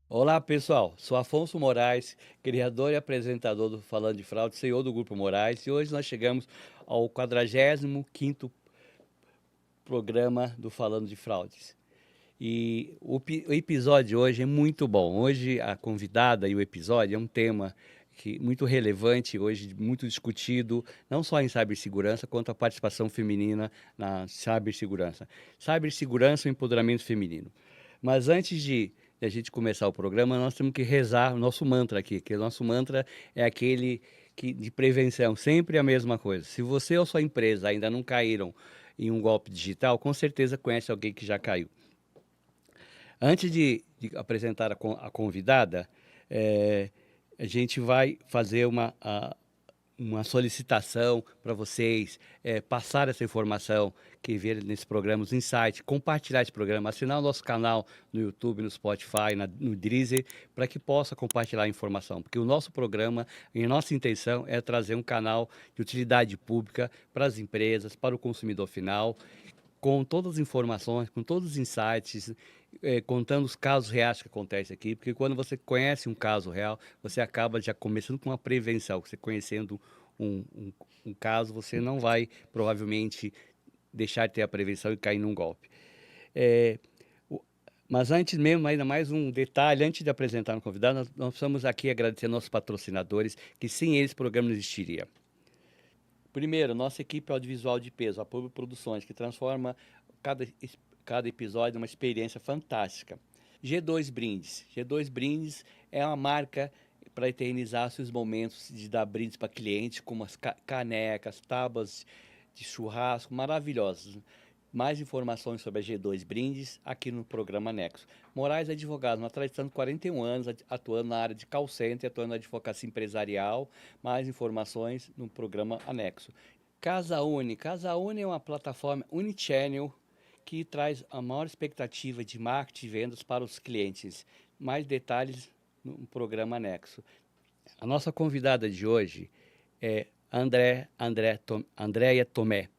Olá, pessoal. Sou Afonso Moraes, criador e apresentador do Falando de Fraude, CEO do Grupo Moraes, e hoje nós chegamos ao 45º programa do Falando de Fraudes. E o episódio de hoje é muito bom. Hoje a convidada e o episódio é um tema muito relevante, hoje muito discutido, não só em cibersegurança, quanto a participação feminina na cibersegurança. Cibersegurança e empoderamento feminino. Mas antes de a gente começar o programa, nós temos que rezar o nosso mantra aqui, que o nosso mantra é aquele de prevenção, sempre a mesma coisa. Se você ou sua empresa ainda não caíram em um golpe digital, com certeza conhece alguém que já caiu. Antes de apresentar a convidada, eh, a gente vai fazer uma solicitação para vocês passar essa informação que vê nesse programa, os insights, compartilhar esse programa, assinar o nosso canal no YouTube, no Spotify, no Deezer, para que possa compartilhar a informação. Porque o nosso programa e a nossa intenção é trazer um canal de utilidade pública para as empresas, para o consumidor final, com todas as informações, com todos os insights, contando os casos reais que acontecem aqui, porque quando você conhece um caso real, você acaba já começando com uma prevenção. Você conhecendo um, um, um caso, você não vai provavelmente deixar de ter a prevenção e cair num golpe. É, o- mas antes mesmo, ainda mais um detalhe, antes de apresentar o convidado, nós precisamos aqui agradecer nossos patrocinadores, que sem eles o programa não existiria. Primeiro, nossa equipe audiovisual de peso, a Pub Produções, que transforma cada, cada episódio numa experiência fantástica. G2 Brindes. G2 Brindes é uma marca para eternizar seus momentos de dar brindes para clientes, como as canecas, tábuas de churrasco maravilhosas. Mais informações sobre a G2 Brindes aqui no programa Nexo. Moraes é advogado, uma tradição de 41 anos, atuando na área de call center, atuando na advocacia empresarial. Mais informações no programa anexo. Casa Uni. Casa Uni é uma plataforma unichannel que traz a maior expectativa de marketing e vendas para os clientes. Mais detalhes no programa anexo. A nossa convidada de hoje é Andréia Tomé.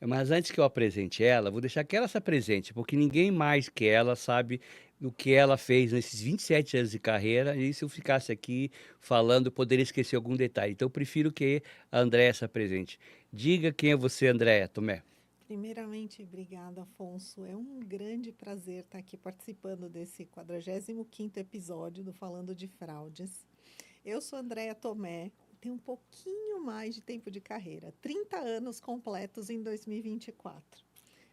Mas antes que eu apresente ela, vou deixar que ela se apresente, porque ninguém mais que ela sabe o que ela fez nesses 27 anos de carreira, e se eu ficasse aqui falando, eu poderia esquecer algum detalhe. Então, eu prefiro que a Andréia se apresente. Diga quem é você, Andréia Tomé. Primeiramente, obrigada, Afonso. É um grande prazer estar aqui participando desse 45º episódio do Falando de Fraudes. Eu sou Andréa Tomé, tenho um pouquinho mais de tempo de carreira, 30 anos completos em 2024.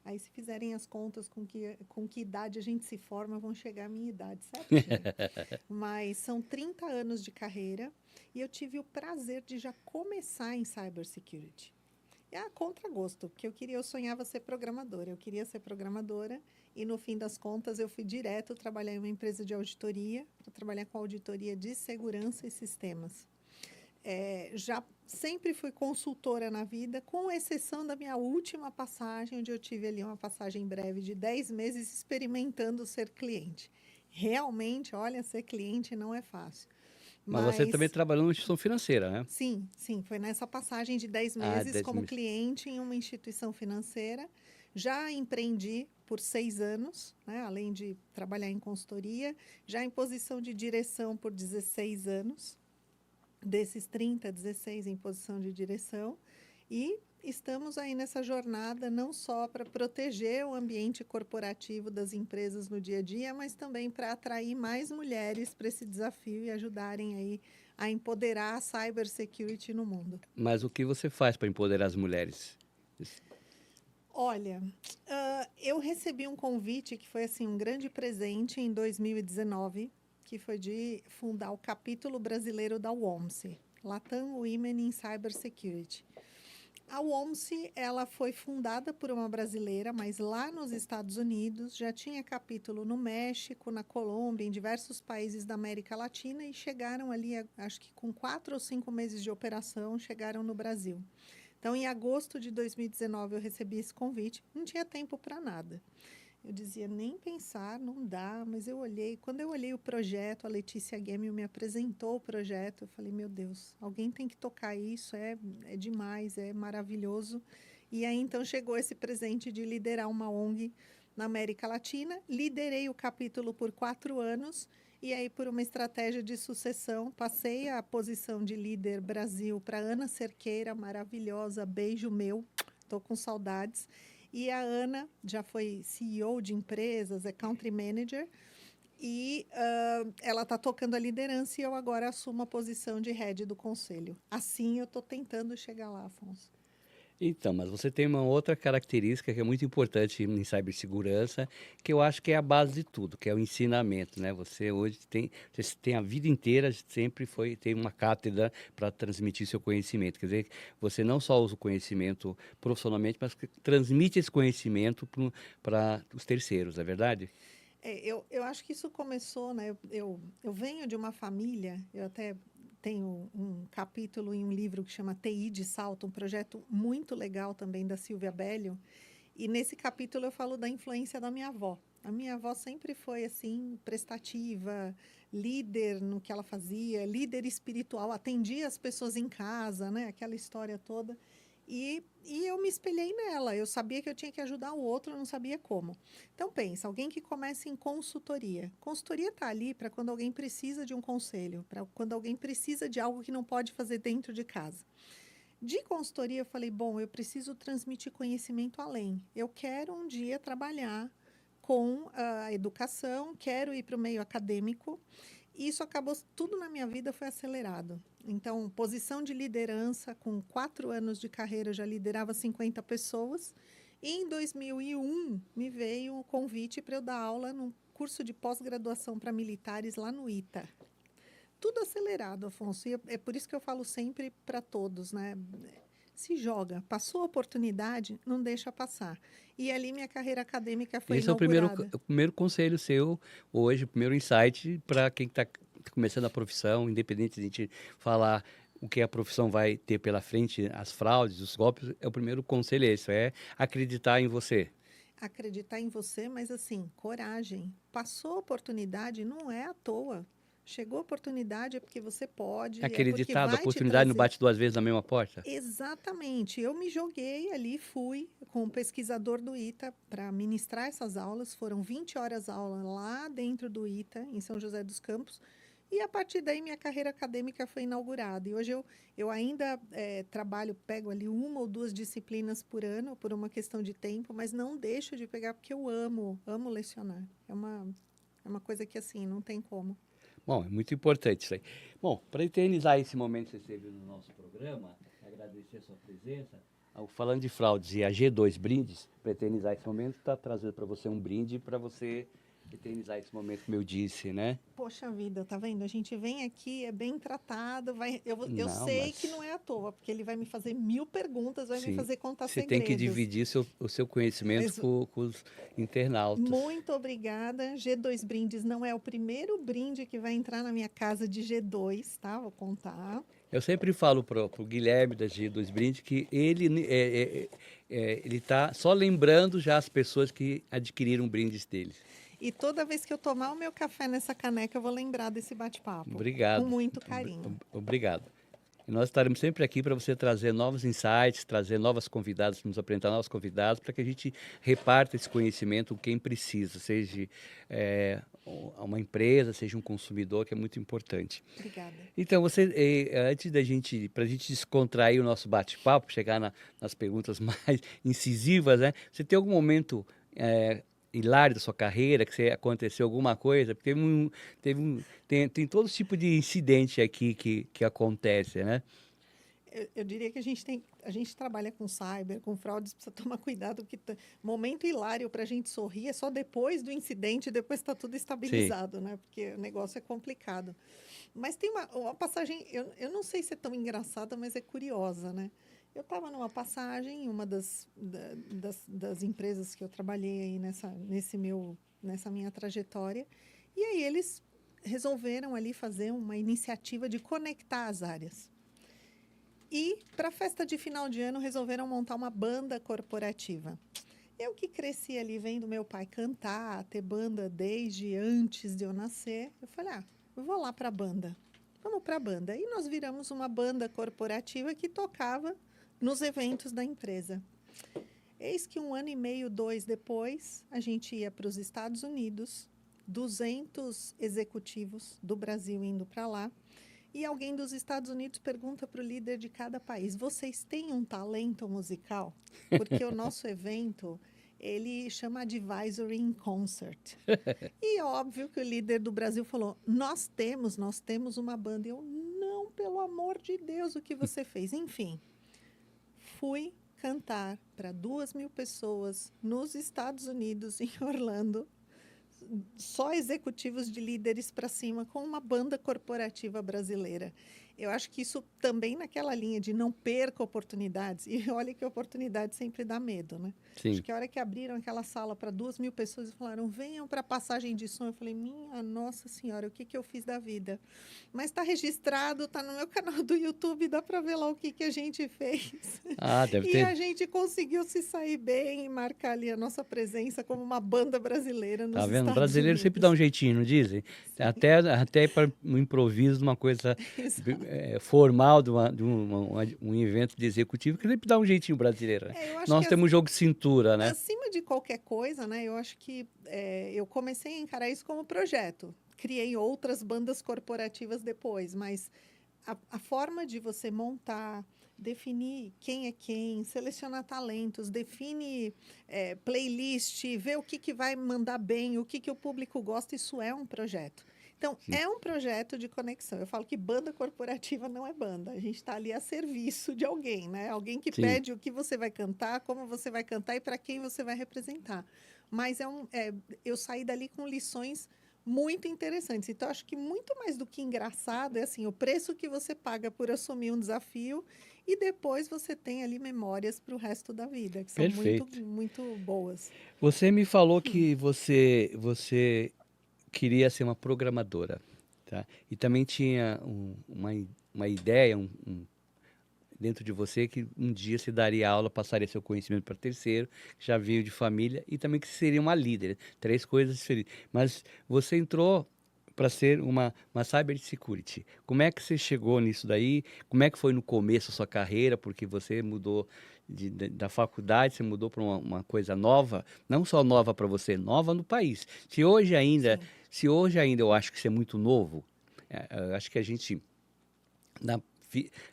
Aí, se fizerem as contas com que idade a gente se forma, vão chegar à minha idade certinho. Mas são 30 anos de carreira e eu tive o prazer de já começar em cybersecurity. É a contragosto, porque eu sonhava ser programadora. Eu queria ser programadora e no fim das contas eu fui direto trabalhar em uma empresa de auditoria, para trabalhar com auditoria de segurança e sistemas. Já sempre fui consultora na vida, com exceção da minha última passagem, onde eu tive ali uma passagem breve de 10 meses experimentando ser cliente. Realmente, olha, ser cliente não é fácil. Mas você também Mas trabalhou na instituição financeira, né? sim, sim, foi nessa passagem de 10 Ah, meses 10 como meses. cliente em uma instituição financeira. Já empreendi por 6 anos, né, além de trabalhar em consultoria, já em posição de direção por 16 anos, desses 30, 16 em posição de direção, e estamos aí nessa jornada não só para proteger o ambiente corporativo das empresas no dia a dia, mas também para atrair mais mulheres para esse desafio e ajudarem aí a empoderar a cybersecurity no mundo. Mas o que você faz para empoderar as mulheres? Olha, eu recebi um convite que foi assim um grande presente em 2019, que foi de fundar o capítulo brasileiro da WOMC, Latam Women in Cybersecurity. A WOMC, ela foi fundada por uma brasileira, mas lá nos Estados Unidos já tinha capítulo no México, na Colômbia, em diversos países da América Latina e chegaram ali, acho que com 4 ou 5 meses de operação, chegaram no Brasil. Então, em agosto de 2019, eu recebi esse convite, não tinha tempo para nada. Eu dizia, nem pensar, não dá, mas eu olhei. Quando eu olhei o projeto, a Letícia Guemel me apresentou o projeto, eu falei, meu Deus, alguém tem que tocar isso, é demais, é maravilhoso. E aí, então, chegou esse presente de liderar uma ONG na América Latina. Liderei o capítulo por 4 anos E aí, por uma estratégia de sucessão, passei a posição de líder Brasil para Ana Cerqueira, maravilhosa, beijo meu, estou com saudades. E a Ana já foi CEO de empresas, é Country Manager, e ela está tocando a liderança e eu agora assumo a posição de head do conselho. Assim, eu estou tentando chegar lá, Afonso. Então, mas você tem uma outra característica que é muito importante em cibersegurança, que eu acho que é a base de tudo, que é o ensinamento, né? Você tem a vida inteira, tem uma cátedra para transmitir seu conhecimento. Quer dizer, você não só usa o conhecimento profissionalmente, mas que transmite esse conhecimento para os terceiros, é verdade? Eu acho que isso começou, né? Eu venho de uma família, eu até tenho um capítulo em um livro que chama TI de Salto, um projeto muito legal também da Silvia Bellio, e nesse capítulo eu falo da influência da minha avó. A minha avó sempre foi assim, prestativa, líder no que ela fazia, líder espiritual, atendia as pessoas em casa, né? Aquela história toda. E eu me espelhei nela. Eu sabia que eu tinha que ajudar o outro, eu não sabia como. Então, pensa, alguém que começa em consultoria. Consultoria está ali para quando alguém precisa de um conselho, para quando alguém precisa de algo que não pode fazer dentro de casa. De consultoria, eu falei, bom, eu preciso transmitir conhecimento além. Eu quero um dia trabalhar com a educação, quero ir para o meio acadêmico. E isso acabou, tudo na minha vida foi acelerado. Então, posição de liderança, com 4 anos de carreira, eu já liderava 50 pessoas. E em 2001, me veio o convite para eu dar aula num curso de pós-graduação para militares lá no ITA. Tudo acelerado, Afonso. E é por isso que eu falo sempre para todos, né? Se joga. Passou a oportunidade, não deixa passar. E ali minha carreira acadêmica foi Esse é inaugurada. o primeiro conselho seu hoje, o primeiro insight para quem está começando a profissão, independente de a gente falar o que a profissão vai ter pela frente, as fraudes, os golpes, é o primeiro conselho esse, é acreditar em você. Acreditar em você, mas assim, coragem. Passou a oportunidade, não é à toa. Chegou a oportunidade é porque você pode, é Aquele porque ditado, a vai te oportunidade não trazer. bate duas vezes na mesma porta. Exatamente. Eu me joguei ali, fui com o pesquisador do ITA para ministrar essas aulas. Foram 20 horas aula lá dentro do ITA, em São José dos Campos. E a partir daí minha carreira acadêmica foi inaugurada. E hoje eu ainda trabalho, pego ali 1 ou 2 disciplinas por ano, por uma questão de tempo, mas não deixo de pegar porque eu amo lecionar. É uma coisa que assim, não tem como. Bom, é muito importante isso aí. Bom, para eternizar esse momento que você esteve no nosso programa, agradecer a sua presença. Falando de fraudes e a G2 Brindes, para eternizar esse momento, está trazendo para você um brinde para você eternizar esse momento, como eu disse, né? Poxa vida, tá vendo? A gente vem aqui, é bem tratado, eu Não, sei que não mas é à toa, porque ele vai me fazer 1000 perguntas, vai me sim, fazer contar você tem que segredos. dividir o seu conhecimento Mas com os internautas. muito obrigada. G2 Brindes não é o primeiro brinde que vai entrar na minha casa de G2, tá? Vou contar. Eu sempre falo pro Guilherme da G2 Brinde que ele está só lembrando já as pessoas que adquiriram brindes deles. E toda vez que eu tomar o meu café nessa caneca, eu vou lembrar desse bate-papo, com Obrigado. muito carinho. Obrigado. E nós estaremos sempre aqui para você trazer novos insights, trazer novas convidadas, nos apresentar novos convidados, para que a gente reparta esse conhecimento com quem precisa, seja uma empresa, seja um consumidor, que é muito importante. Obrigada. Então, antes para a gente descontrair o nosso bate-papo, chegar nas perguntas mais incisivas, né? Você tem algum momento hilário da sua carreira, que aconteceu alguma coisa? Porque tem todo tipo de incidente aqui que acontece, né? Eu diria que a gente trabalha com cyber, com fraudes, precisa tomar cuidado, porque momento hilário para a gente sorrir é só depois do incidente, depois está tudo Sim. estabilizado, né? Porque o negócio é complicado. Mas tem uma passagem, eu não sei se é tão engraçada, mas é curiosa, né? Eu estava numa passagem em uma das empresas que eu trabalhei aí nessa minha trajetória, e aí eles resolveram ali fazer uma iniciativa de conectar as áreas. E, para a festa de final de ano, resolveram montar uma banda corporativa. Eu que cresci ali vendo meu pai cantar, ter banda desde antes de eu nascer, eu falei, eu vou lá para a banda. Vamos para a banda. E nós viramos uma banda corporativa que tocava nos eventos da empresa. Eis que 1 ano e meio, 2 depois, a gente ia para os Estados Unidos 200 executivos do Brasil indo para lá. E alguém dos Estados Unidos pergunta para o líder de cada país: vocês têm um talento musical? Porque o nosso evento, ele chama Advisory in Concert. E óbvio que o líder do Brasil falou: nós temos uma banda. E eu, não, pelo amor de Deus, o que você fez? Enfim, fui cantar para 2.000 pessoas nos Estados Unidos, em Orlando, só executivos de líderes para cima, com uma banda corporativa brasileira. Eu acho que isso também naquela linha de não perca oportunidades. E olha que oportunidade sempre dá medo, né? Sim. Acho que a hora que abriram aquela sala para 2.000 pessoas e falaram, venham para a passagem de som, eu falei, minha Nossa Senhora, o que eu fiz da vida? Mas está registrado, está no meu canal do YouTube, dá para ver lá o que a gente fez. Deve E ter. a gente conseguiu se sair bem e marcar ali a nossa presença como uma banda brasileira nos Tá vendo? O Estados brasileiro Unidos. sempre dá um jeitinho, não dizem? Até para um improviso, uma coisa formal um evento de executivo, que sempre dá um jeitinho brasileiro. Né? Eu acho Nós que temos um jogo de cintura, né? acima de qualquer coisa, né? Eu acho que eu comecei a encarar isso como projeto. Criei outras bandas corporativas depois, mas a forma de você montar, definir quem é quem, selecionar talentos, define playlist, ver o que vai mandar bem, o que o público gosta, isso é um projeto. Então, Sim. é um projeto de conexão. Eu falo que banda corporativa não é banda. A gente está ali a serviço de alguém, né? Alguém que Sim. pede o que você vai cantar, como você vai cantar e para quem você vai representar. Mas eu saí dali com lições muito interessantes. Então, acho que muito mais do que engraçado é assim, o preço que você paga por assumir um desafio e depois você tem ali memórias para o resto da vida, que são muito, muito boas. Você me falou que você queria ser uma programadora, tá? E também tinha uma ideia dentro de você que um dia se daria aula, passaria seu conhecimento para terceiro, que já veio de família, e também que seria uma líder. 3 coisas diferentes. Mas você entrou para ser uma cybersecurity. Como é que você chegou nisso daí? Como é que foi no começo a sua carreira? Porque você mudou da faculdade, você mudou para uma coisa nova, não só nova para você, nova no país. Se hoje ainda eu acho que isso é muito novo, eu acho que a gente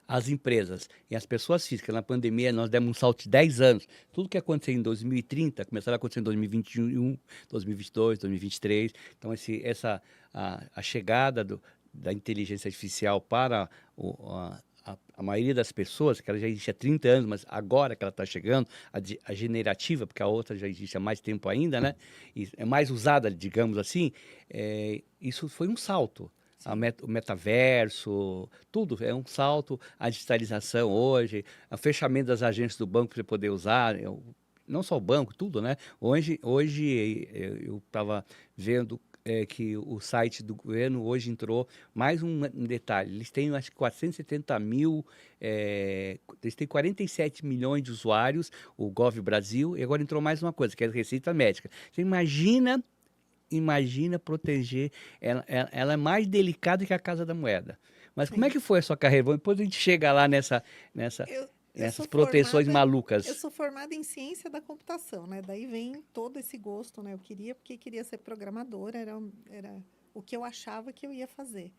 as empresas e as pessoas físicas, na pandemia, nós demos um salto de 10 anos. Tudo que aconteceu em 2030 começou a acontecer em 2021, 2022, 2023. Então, a chegada da inteligência artificial para a maioria das pessoas, que ela já existe há 30 anos, mas agora que ela está chegando, a generativa, porque a outra já existe há mais tempo ainda, né? E é mais usada, digamos assim, isso foi um salto. O metaverso, tudo é um salto, a digitalização hoje, o fechamento das agências do banco para você poder usar, não só o banco, tudo, né? Hoje eu estava vendo que o site do governo hoje entrou mais um detalhe, eles têm acho que 470 mil, eles têm 47 milhões de usuários, o Gov Brasil, e agora entrou mais uma coisa, que é a Receita Médica. Você imagina proteger, ela é mais delicada que a Casa da Moeda. Mas como é que foi a sua carreira? Depois a gente chega lá nessas proteções malucas. Eu sou formada em ciência da computação, né? Daí vem todo esse gosto, né? Porque queria ser programadora, era o que eu achava que eu ia fazer.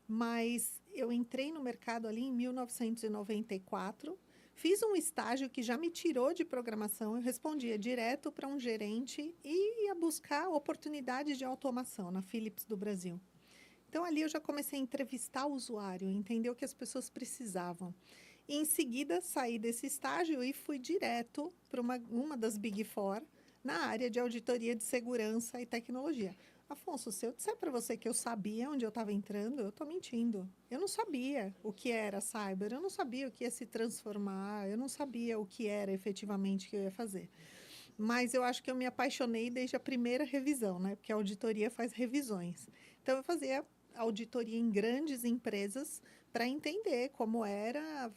Mas eu entrei no mercado ali em 1994, fiz um estágio que já me tirou de programação, eu respondia direto para um gerente e ia buscar oportunidades de automação na Philips do Brasil. Então, ali eu já comecei a entrevistar o usuário, entender o que as pessoas precisavam. E, em seguida, saí desse estágio e fui direto para uma das Big Four na área de auditoria de segurança e tecnologia. Afonso, se eu disser para você que eu sabia onde eu estava entrando, eu estou mentindo. Eu não sabia o que era cyber, eu não sabia o que ia se transformar, eu não sabia o que era efetivamente que eu ia fazer. Mas eu acho que eu me apaixonei desde a primeira revisão, né? Porque a auditoria faz revisões. Então, eu fazia auditoria em grandes empresas para entender como era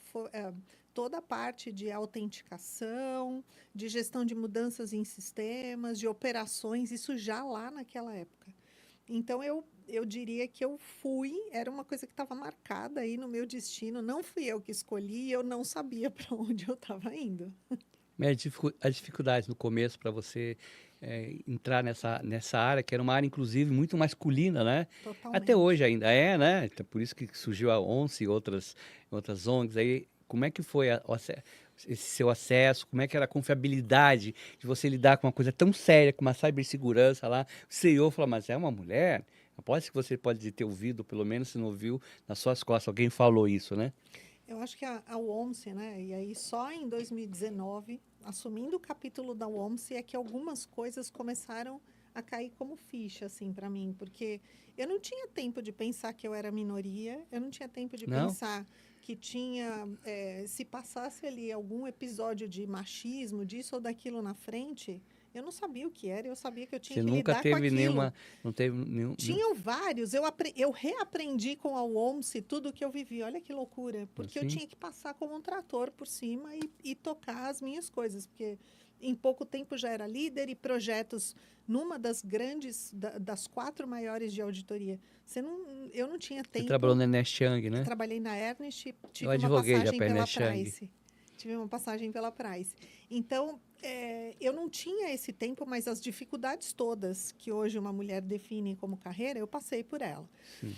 toda a parte de autenticação, de gestão de mudanças em sistemas, de operações, isso já lá naquela época. Então, eu diria que era uma coisa que estava marcada aí no meu destino, não fui eu que escolhi, eu não sabia para onde eu estava indo. As dificuldades no começo para você entrar nessa área, que era uma área, inclusive, muito masculina, né? Até Totalmente. hoje ainda é, né? Então, por isso que surgiu a ONCE e outras ONGs. Aí, como é que foi esse seu acesso? Como é que era a confiabilidade de você lidar com uma coisa tão séria, como a cibersegurança lá? O CEO falou, mas é uma mulher? Aposto que você pode ter ouvido, pelo menos se não ouviu, nas suas costas, alguém falou isso, né? Eu acho que a UOMSE, né? E aí só em 2019, assumindo o capítulo da UOMSE, é que algumas coisas começaram a cair como ficha, assim, para mim, porque eu não tinha tempo de pensar que eu era minoria, eu não tinha tempo de Não? pensar que tinha, se passasse ali algum episódio de machismo, disso ou daquilo na frente, eu não sabia o que era, eu sabia que eu tinha Você que nunca lidar com teve aquilo. nenhuma, não teve nenhum, Tinham vários, eu reaprendi com a UOMSE tudo o que eu vivi. Olha que loucura, porque eu assim? tinha que passar como um trator por cima e tocar as minhas coisas, porque em pouco tempo já era líder e projetos numa das grandes, das 4 maiores de auditoria. Eu não tinha Você trabalhou tempo. na Ernst Young, Eu né? trabalhei na Ernest, Eu tive uma advoguei já passagem para pela Ernest Young. Price. Tive uma passagem pela Price. Então, eu não tinha esse tempo, mas as dificuldades todas que hoje uma mulher define como carreira, eu passei por ela. Sim.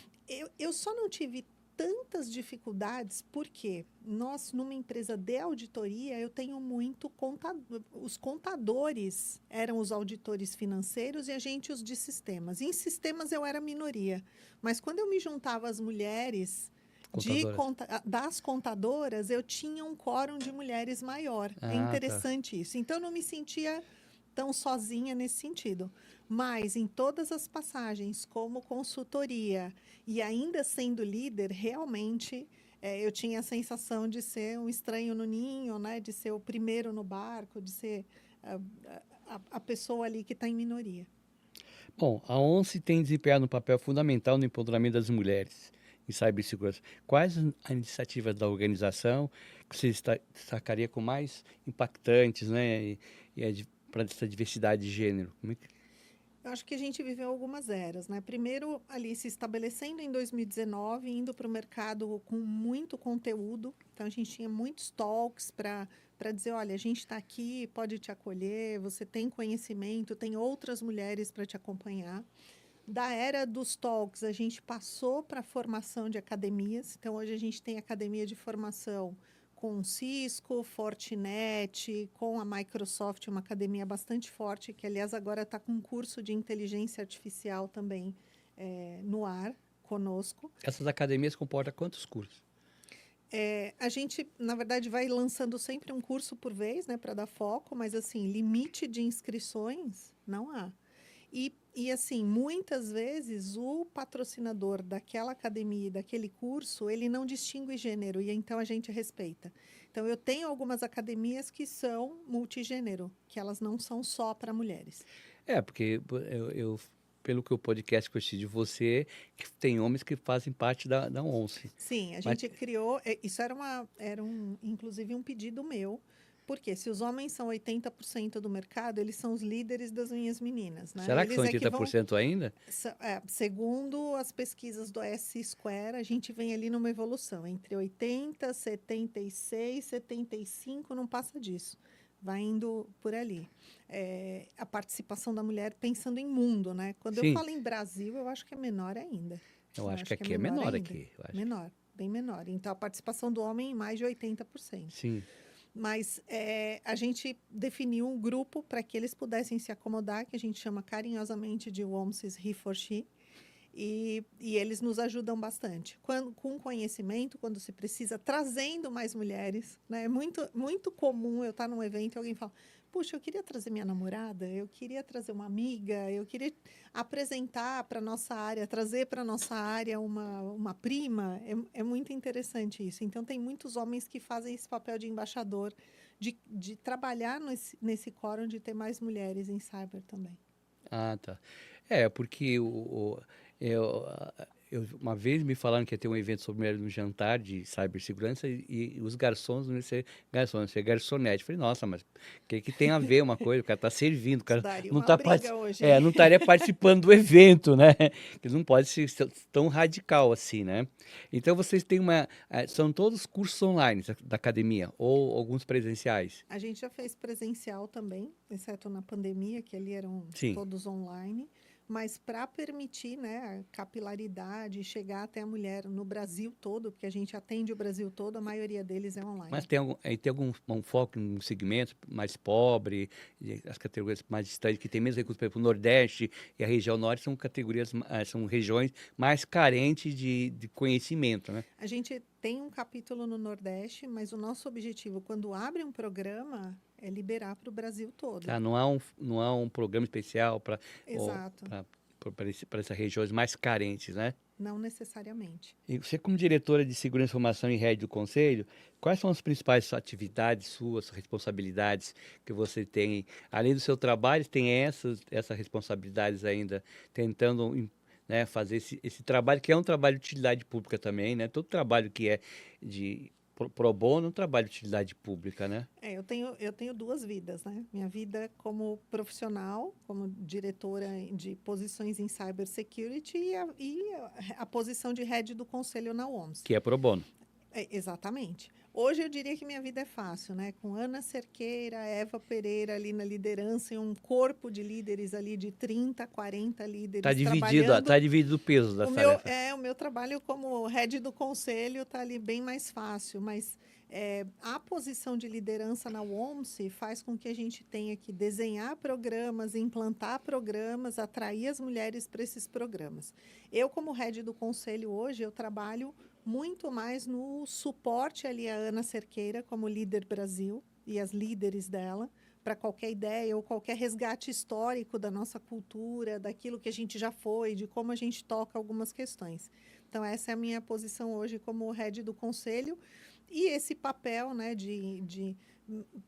Eu só não tive tantas dificuldades porque nós, numa empresa de auditoria, eu tenho muito contador. Os contadores eram os auditores financeiros e a gente os de sistemas. E em sistemas eu era minoria. Mas quando eu me juntava às mulheres Contadoras. das contadoras, eu tinha um quórum de mulheres maior. É Ah, tá. interessante isso. Então, eu não me sentia tão sozinha nesse sentido. Mas, em todas as passagens, como consultoria e ainda sendo líder, realmente eu tinha a sensação de ser um estranho no ninho, né? De ser o primeiro no barco, de ser a, a pessoa ali que está em minoria. Bom, a ONCE tem desempenhado um papel fundamental no empoderamento das mulheres em cibersegurança. Quais as iniciativas da organização que você destacaria como mais impactantes, né? Para essa diversidade de gênero? Eu acho que a gente viveu algumas eras, né? Primeiro, ali se estabelecendo em 2019, indo para o mercado com muito conteúdo. Então, a gente tinha muitos talks para dizer, olha, a gente está aqui, pode te acolher, você tem conhecimento, tem outras mulheres para te acompanhar. Da era dos talks, a gente passou para a formação de academias. Então, hoje a gente tem academia de formação com Cisco, Fortinet, com a Microsoft, uma academia bastante forte, que, aliás, agora está com um curso de inteligência artificial também no ar conosco. Essas academias comportam quantos cursos? A gente, na verdade, vai lançando sempre um curso por vez, né, para dar foco, mas, assim, limite de inscrições não há. Assim, muitas vezes o patrocinador daquela academia, daquele curso, ele não distingue gênero e então a gente respeita. Então, eu tenho algumas academias que são multigênero, que elas não são só para mulheres. Porque pelo que o podcast que eu assisti de você, que tem homens que fazem parte da ONCE. Sim, a Mas gente criou, isso inclusive um pedido meu, porque se os homens são 80% do mercado, eles são os líderes das minhas meninas, né? será que são Eles é que vão. 80% ainda? Segundo as pesquisas do S Square, a gente vem ali numa evolução entre 80, 76, 75, não passa disso. Vai indo por ali. A participação da mulher pensando em mundo, né? Quando eu Sim, falo em Brasil, eu acho que é menor ainda. eu Eu acho que acho que é aqui é menor menor ainda. aqui. Eu acho que, Menor, bem menor. Então, a participação do homem em mais de 80%. sim. Mas a gente definiu um grupo para que eles pudessem se acomodar, que a gente chama carinhosamente de WOMSES He for She, e eles nos ajudam bastante. Com conhecimento, quando se precisa, trazendo mais mulheres. Né? É muito comum eu estar num evento e alguém fala, puxa, eu queria trazer minha namorada, eu queria trazer uma amiga, eu queria apresentar para a nossa área, trazer para a nossa área uma prima. É muito interessante isso. Então, tem muitos homens que fazem esse papel de embaixador, de trabalhar nesse quórum, de ter mais mulheres em cyber também. Ah, tá. Porque eu, Uma vez me falaram que ia ter um evento sobre mulheres no jantar de cibersegurança e os garçons não iam ser garçons, iam ser garçonete. Falei, nossa, mas o que tem a ver uma coisa? O cara está servindo, o Isso cara daria não uma está briga hoje, hein? não estaria participando do evento, né? Que não pode ser tão radical assim, né? Então vocês têm são todos cursos online da academia ou alguns presenciais? A gente já fez presencial também, exceto na pandemia, que ali eram Sim. todos online. Mas para permitir, né, a capilaridade, chegar até a mulher no Brasil todo, porque a gente atende o Brasil todo, a maioria deles é online. Mas tem algum um foco em um segmento mais pobre, as categorias mais distantes, que tem menos recursos, por exemplo, o Nordeste e a região Norte são são regiões mais carentes de conhecimento, né? A gente tem um capítulo no Nordeste, mas o nosso objetivo, quando abre um programa, é liberar para o Brasil todo. Tá, não há um programa especial para Exato. para essas regiões mais carentes, né? Não necessariamente. E você, como diretora de Segurança e Informação e Rede do Conselho, quais são as principais atividades suas, responsabilidades que você tem? Além do seu trabalho, tem essas responsabilidades ainda, tentando, né, fazer esse trabalho, que é um trabalho de utilidade pública também, né? Todo trabalho que é de pro bono é um trabalho de utilidade pública, né? Eu tenho duas vidas, né? Minha vida como profissional, como diretora de posições em cybersecurity e a posição de head do conselho na OMS. Que é pro bono. Exatamente. Hoje eu diria que minha vida é fácil, né? Com Ana Cerqueira, Eva Pereira ali na liderança e um corpo de líderes ali de 30, 40 líderes trabalhando. Tá dividido o peso das tarefas. O meu trabalho como head do conselho está ali bem mais fácil, mas a posição de liderança na WOMSE faz com que a gente tenha que desenhar programas, implantar programas, atrair as mulheres para esses programas. Eu, como head do conselho hoje, eu trabalho muito mais no suporte ali à Ana Cerqueira como líder Brasil e as líderes dela, para qualquer ideia ou qualquer resgate histórico da nossa cultura, daquilo que a gente já foi, de como a gente toca algumas questões. Então, essa é a minha posição hoje como head do conselho. E esse papel, né, de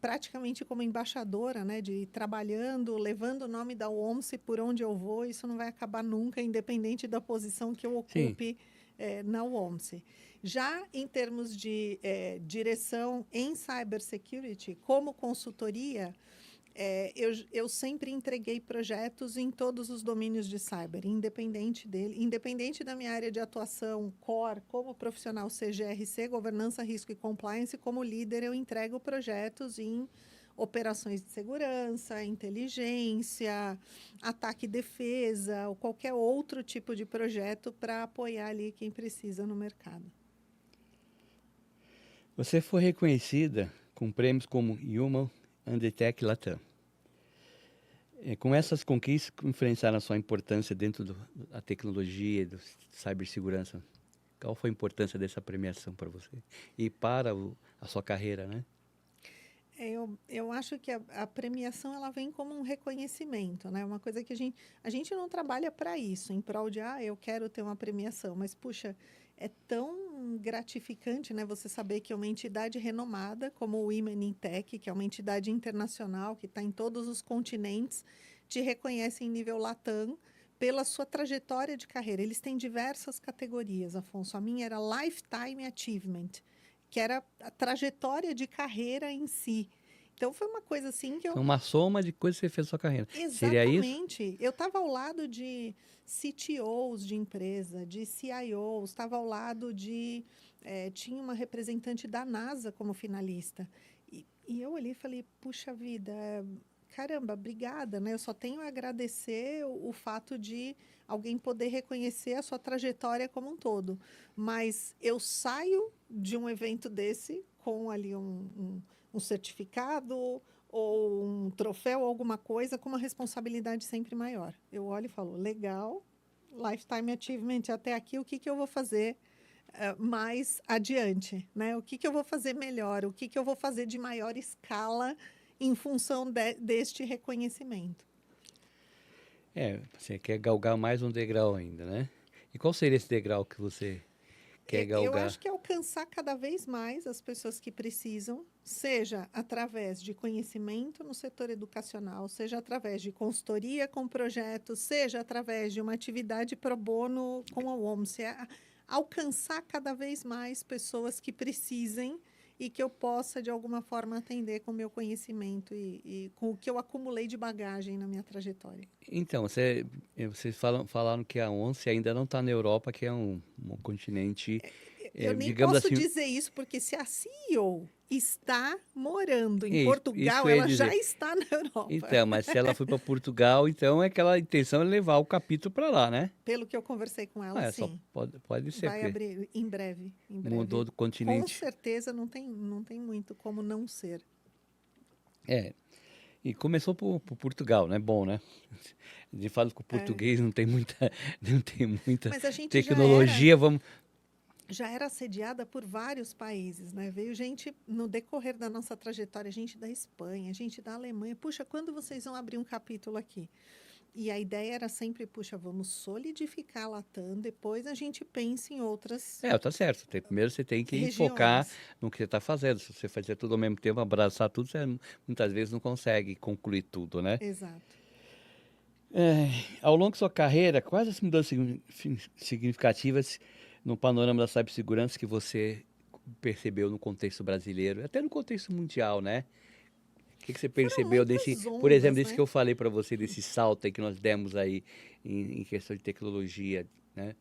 praticamente como embaixadora, né, de ir trabalhando, levando o nome da OMSE por onde eu vou, isso não vai acabar nunca, independente da posição que eu ocupe na OMSE. Já em termos de direção em cybersecurity, como consultoria, eu sempre entreguei projetos em todos os domínios de cyber, independente da minha área de atuação core, como profissional CGRC, governança, risco e compliance, como líder eu entrego projetos em operações de segurança, inteligência, ataque e defesa, ou qualquer outro tipo de projeto para apoiar ali quem precisa no mercado. Você foi reconhecida com prêmios como Human Andetech Latam. Com essas conquistas, que influenciaram a sua importância dentro da tecnologia e da cibersegurança? Qual foi a importância dessa premiação para você e para a sua carreira, né? Eu acho que a premiação ela vem como um reconhecimento, né? Uma coisa que a gente não trabalha para isso, em prol de, eu quero ter uma premiação, mas, puxa, é tão gratificante, né? Você saber que é uma entidade renomada, como o Women in Tech, que é uma entidade internacional, que está em todos os continentes, te reconhece em nível Latam pela sua trajetória de carreira. Eles têm diversas categorias, Afonso. A minha era Lifetime Achievement, que era a trajetória de carreira em si. Então, foi uma coisa assim que eu... Uma soma de coisas que você fez na sua carreira. Exatamente. Seria isso? Eu estava ao lado de CTOs de empresa, de CIOs, estava ao lado de... tinha uma representante da NASA como finalista. E eu ali falei, puxa vida, caramba, obrigada, né? Eu só tenho a agradecer o fato de alguém poder reconhecer a sua trajetória como um todo. Mas eu saio de um evento desse com ali um certificado ou um troféu, alguma coisa, com uma responsabilidade sempre maior. Eu olho e falo, legal, Lifetime Achievement até aqui, o que eu vou fazer mais adiante, né? O que eu vou fazer melhor, o que eu vou fazer de maior escala em função deste reconhecimento. Você quer galgar mais um degrau ainda, né? E qual seria esse degrau que você quer Eu galgar. acho que é alcançar cada vez mais as pessoas que precisam, seja através de conhecimento no setor educacional, seja através de consultoria com projetos, seja através de uma atividade pro bono com a OMS. Alcançar cada vez mais pessoas que precisem e que eu possa, de alguma forma, atender com o meu conhecimento e com o que eu acumulei de bagagem na minha trajetória. Então, vocês falaram que a ONCE ainda não está na Europa, que é um continente, Eu nem digamos posso assim, dizer isso, porque se a CEO está morando em isso Portugal, eu ia ela já dizer. está na Europa. Então, mas se ela foi para Portugal, então é aquela intenção é levar o capítulo para lá, né? Pelo que eu conversei com ela, Ah, é, só sim. pode ser, Vai porque abrir em breve, em mudou breve. do Com continente. certeza não tem muito como não ser. É, e começou por Portugal, né? Bom, né? De fato, que o É. português não tem muita, não tem muita Mas a gente tecnologia, vamos... já era assediada por vários países, né? Veio gente no decorrer da nossa trajetória, gente da Espanha, gente da Alemanha. Puxa, quando vocês vão abrir um capítulo aqui? E a ideia era sempre, puxa, vamos solidificar a Latam, depois a gente pensa em outras É, tá certo. Primeiro você tem que focar regiões. no que você está fazendo. Se você fazer tudo ao mesmo tempo, abraçar tudo, você muitas vezes não consegue concluir tudo, né? Exato. É, ao longo da sua carreira, quais as mudanças significativas no panorama da cibersegurança que você percebeu no contexto brasileiro, até no contexto mundial, né? O que você Foram percebeu desse, muitas por exemplo, ondas, desse que né? eu falei para você, desse salto aí que nós demos aí em questão de tecnologia, né?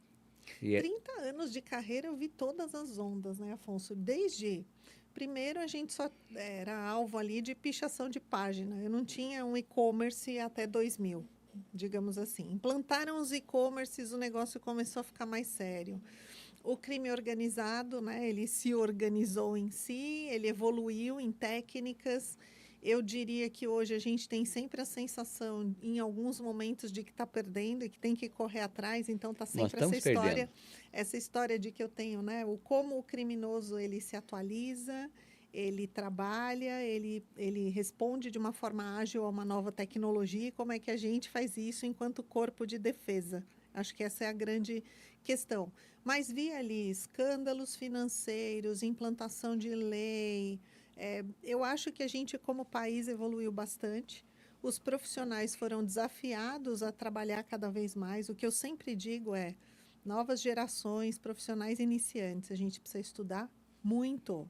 E 30 anos de carreira eu vi todas as ondas, né, Afonso? Desde. Primeiro, a gente só era alvo ali de pichação de página. Eu não tinha um e-commerce até 2000, digamos assim. Implantaram os e-commerces, o negócio começou a ficar mais sério. O crime organizado, né, ele se organizou em si, ele evoluiu em técnicas. Eu diria que hoje a gente tem sempre a sensação, em alguns momentos, de que está perdendo e que tem que correr atrás. Então, está nós sempre estamos perdendo. essa história de que eu tenho, né, como o criminoso ele se atualiza, ele trabalha, ele responde de uma forma ágil a uma nova tecnologia. E como é que a gente faz isso enquanto corpo de defesa? Acho que essa é a grande questão. Mas vi ali escândalos financeiros, implantação de lei. Eu acho que a gente, como país, evoluiu bastante. Os profissionais foram desafiados a trabalhar cada vez mais. O que eu sempre digo é, novas gerações, profissionais iniciantes, a gente precisa estudar muito.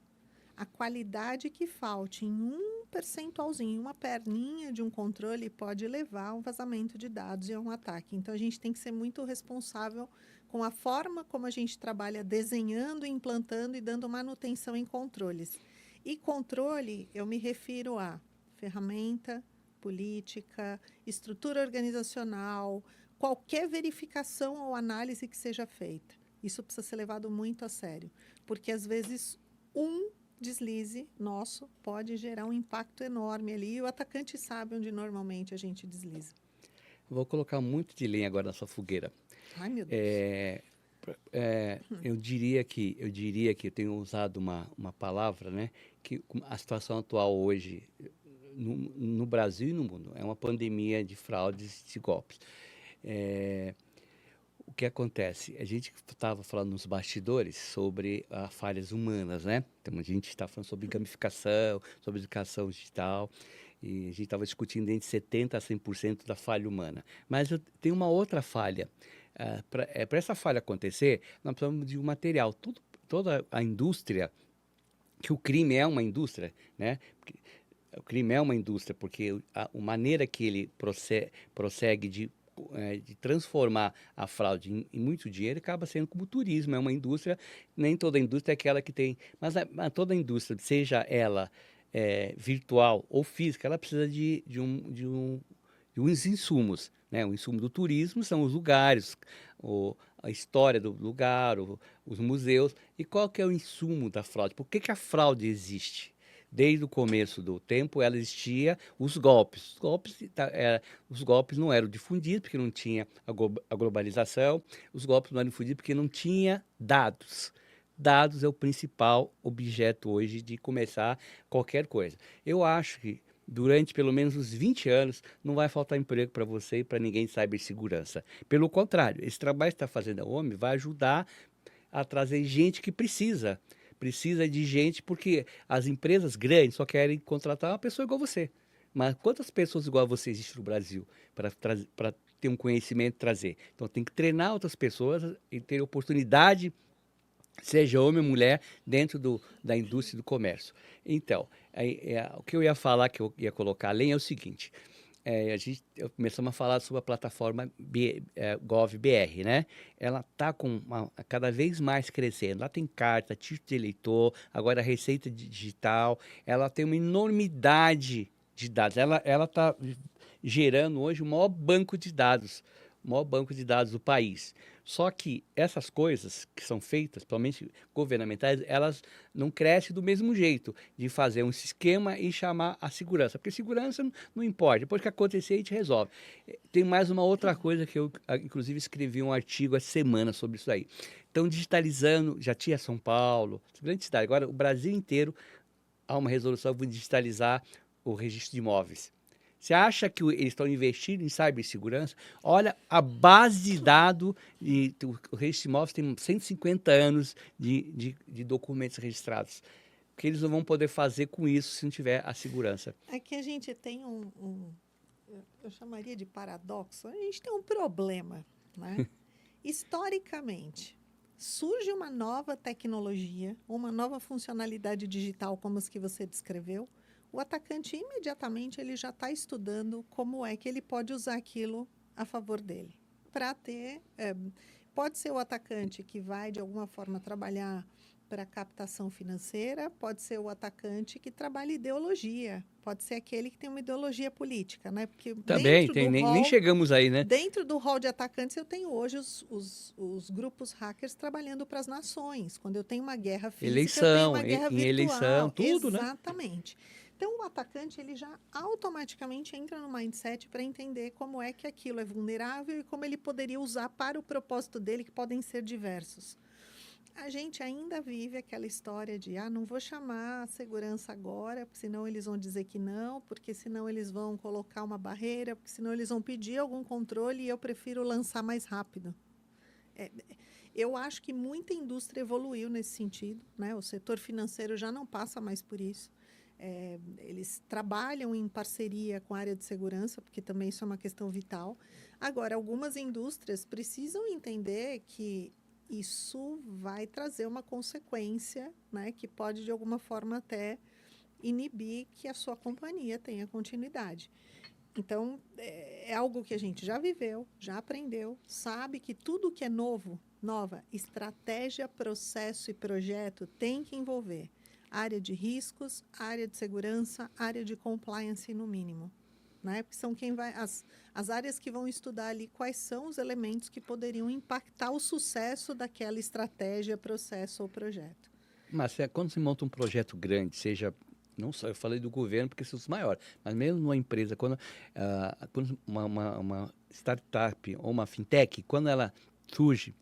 A qualidade que falte em um percentualzinho, uma perninha de um controle pode levar a um vazamento de dados e a um ataque. Então, a gente tem que ser muito responsável com a forma como a gente trabalha desenhando, implantando e dando manutenção em controles. E controle, eu me refiro a ferramenta, política, estrutura organizacional, qualquer verificação ou análise que seja feita. Isso precisa ser levado muito a sério, porque às vezes um deslize nosso pode gerar um impacto enorme ali e o atacante sabe onde normalmente a gente desliza. Vou colocar muito de lenha agora na sua fogueira. Ai, meu Deus. Eu diria que eu tenho usado uma palavra, né, que a situação atual hoje no Brasil e no mundo é uma pandemia de fraudes e de golpes. O que acontece? A gente estava falando nos bastidores sobre falhas humanas, né? Então, a gente está falando sobre gamificação, sobre educação digital, e a gente estava discutindo entre 70% a 100% da falha humana. Mas tem uma outra falha. Para essa falha acontecer, nós precisamos de um material. Toda a indústria, que o crime é uma indústria, né? O crime é uma indústria, porque a maneira que ele prossegue de transformar a fraude em muito dinheiro acaba sendo como o turismo, é uma indústria, nem toda indústria é aquela que tem, mas toda indústria, seja ela virtual ou física, ela precisa de uns insumos, né? O insumo do turismo são os lugares, a história do lugar, os museus. E qual que é o insumo da fraude? Por que a fraude existe? Desde o começo do tempo, ela existia os golpes. Os golpes não eram difundidos, porque não tinha a globalização. Os golpes não eram difundidos porque não tinha dados. Dados é o principal objeto hoje de começar qualquer coisa. Eu acho que durante pelo menos uns 20 anos não vai faltar emprego para você e para ninguém de cibersegurança. Pelo contrário, esse trabalho que está fazendo a OMI vai ajudar a trazer gente que precisa de gente, porque as empresas grandes só querem contratar uma pessoa igual você. Mas quantas pessoas igual a você existem no Brasil para ter um conhecimento e trazer? Então tem que treinar outras pessoas e ter oportunidade, seja homem ou mulher, dentro da indústria do comércio. Então, o que eu ia falar, que eu ia colocar além, é o seguinte: começamos a falar sobre a plataforma GovBR, né? Ela está cada vez mais crescendo. Lá tem carta, título de eleitor, agora a Receita Digital. Ela tem uma enormidade de dados. Ela está gerando hoje o maior banco de dados do país. Só que essas coisas que são feitas, principalmente governamentais, elas não crescem do mesmo jeito de fazer um esquema e chamar a segurança. Porque segurança não importa, depois que acontecer a gente resolve. Tem mais uma outra coisa que eu, inclusive, escrevi um artigo essa semana sobre isso aí. Então, digitalizando, já tinha São Paulo, grande cidade, agora o Brasil inteiro há uma resolução de digitalizar o registro de imóveis. Você acha que eles estão investindo em cibersegurança? Olha, a base de dados, o registro de imóveis tem 150 anos de documentos registrados. O que eles não vão poder fazer com isso se não tiver a segurança? Aqui a gente tem eu chamaria de paradoxo, a gente tem um problema, né? Historicamente, surge uma nova tecnologia, uma nova funcionalidade digital como as que você descreveu, o atacante imediatamente ele já está estudando como é que ele pode usar aquilo a favor dele. Para ter, pode ser o atacante que vai de alguma forma trabalhar para captação financeira, pode ser o atacante que trabalha ideologia, pode ser aquele que tem uma ideologia política, né? Porque Também, dentro do nem hall, chegamos aí, né? dentro do hall de atacantes, eu tenho hoje os grupos hackers trabalhando para as nações. Quando eu tenho uma guerra física, eu tenho Eleição, uma guerra em eleição, virtual. tudo, né? Exatamente. Então, o atacante ele já automaticamente entra no mindset para entender como é que aquilo é vulnerável e como ele poderia usar para o propósito dele, que podem ser diversos. A gente ainda vive aquela história de, não vou chamar a segurança agora, porque senão eles vão dizer que não, porque senão eles vão colocar uma barreira, porque senão eles vão pedir algum controle e eu prefiro lançar mais rápido. Eu acho que muita indústria evoluiu nesse sentido, né? O setor financeiro já não passa mais por isso. Eles trabalham em parceria com a área de segurança, porque também isso é uma questão vital. Agora, algumas indústrias precisam entender que isso vai trazer uma consequência, né, que pode, de alguma forma, até inibir que a sua companhia tenha continuidade. Então, é algo que a gente já viveu, já aprendeu, sabe que tudo que é nova, estratégia, processo e projeto tem que envolver área de riscos, área de segurança, área de compliance no mínimo. Né? Porque são as áreas que vão estudar ali quais são os elementos que poderiam impactar o sucesso daquela estratégia, processo ou projeto. Mas quando se monta um projeto grande, seja, não só, eu falei do governo porque são os maiores, mas mesmo numa empresa, quando uma startup ou uma fintech, quando ela surge,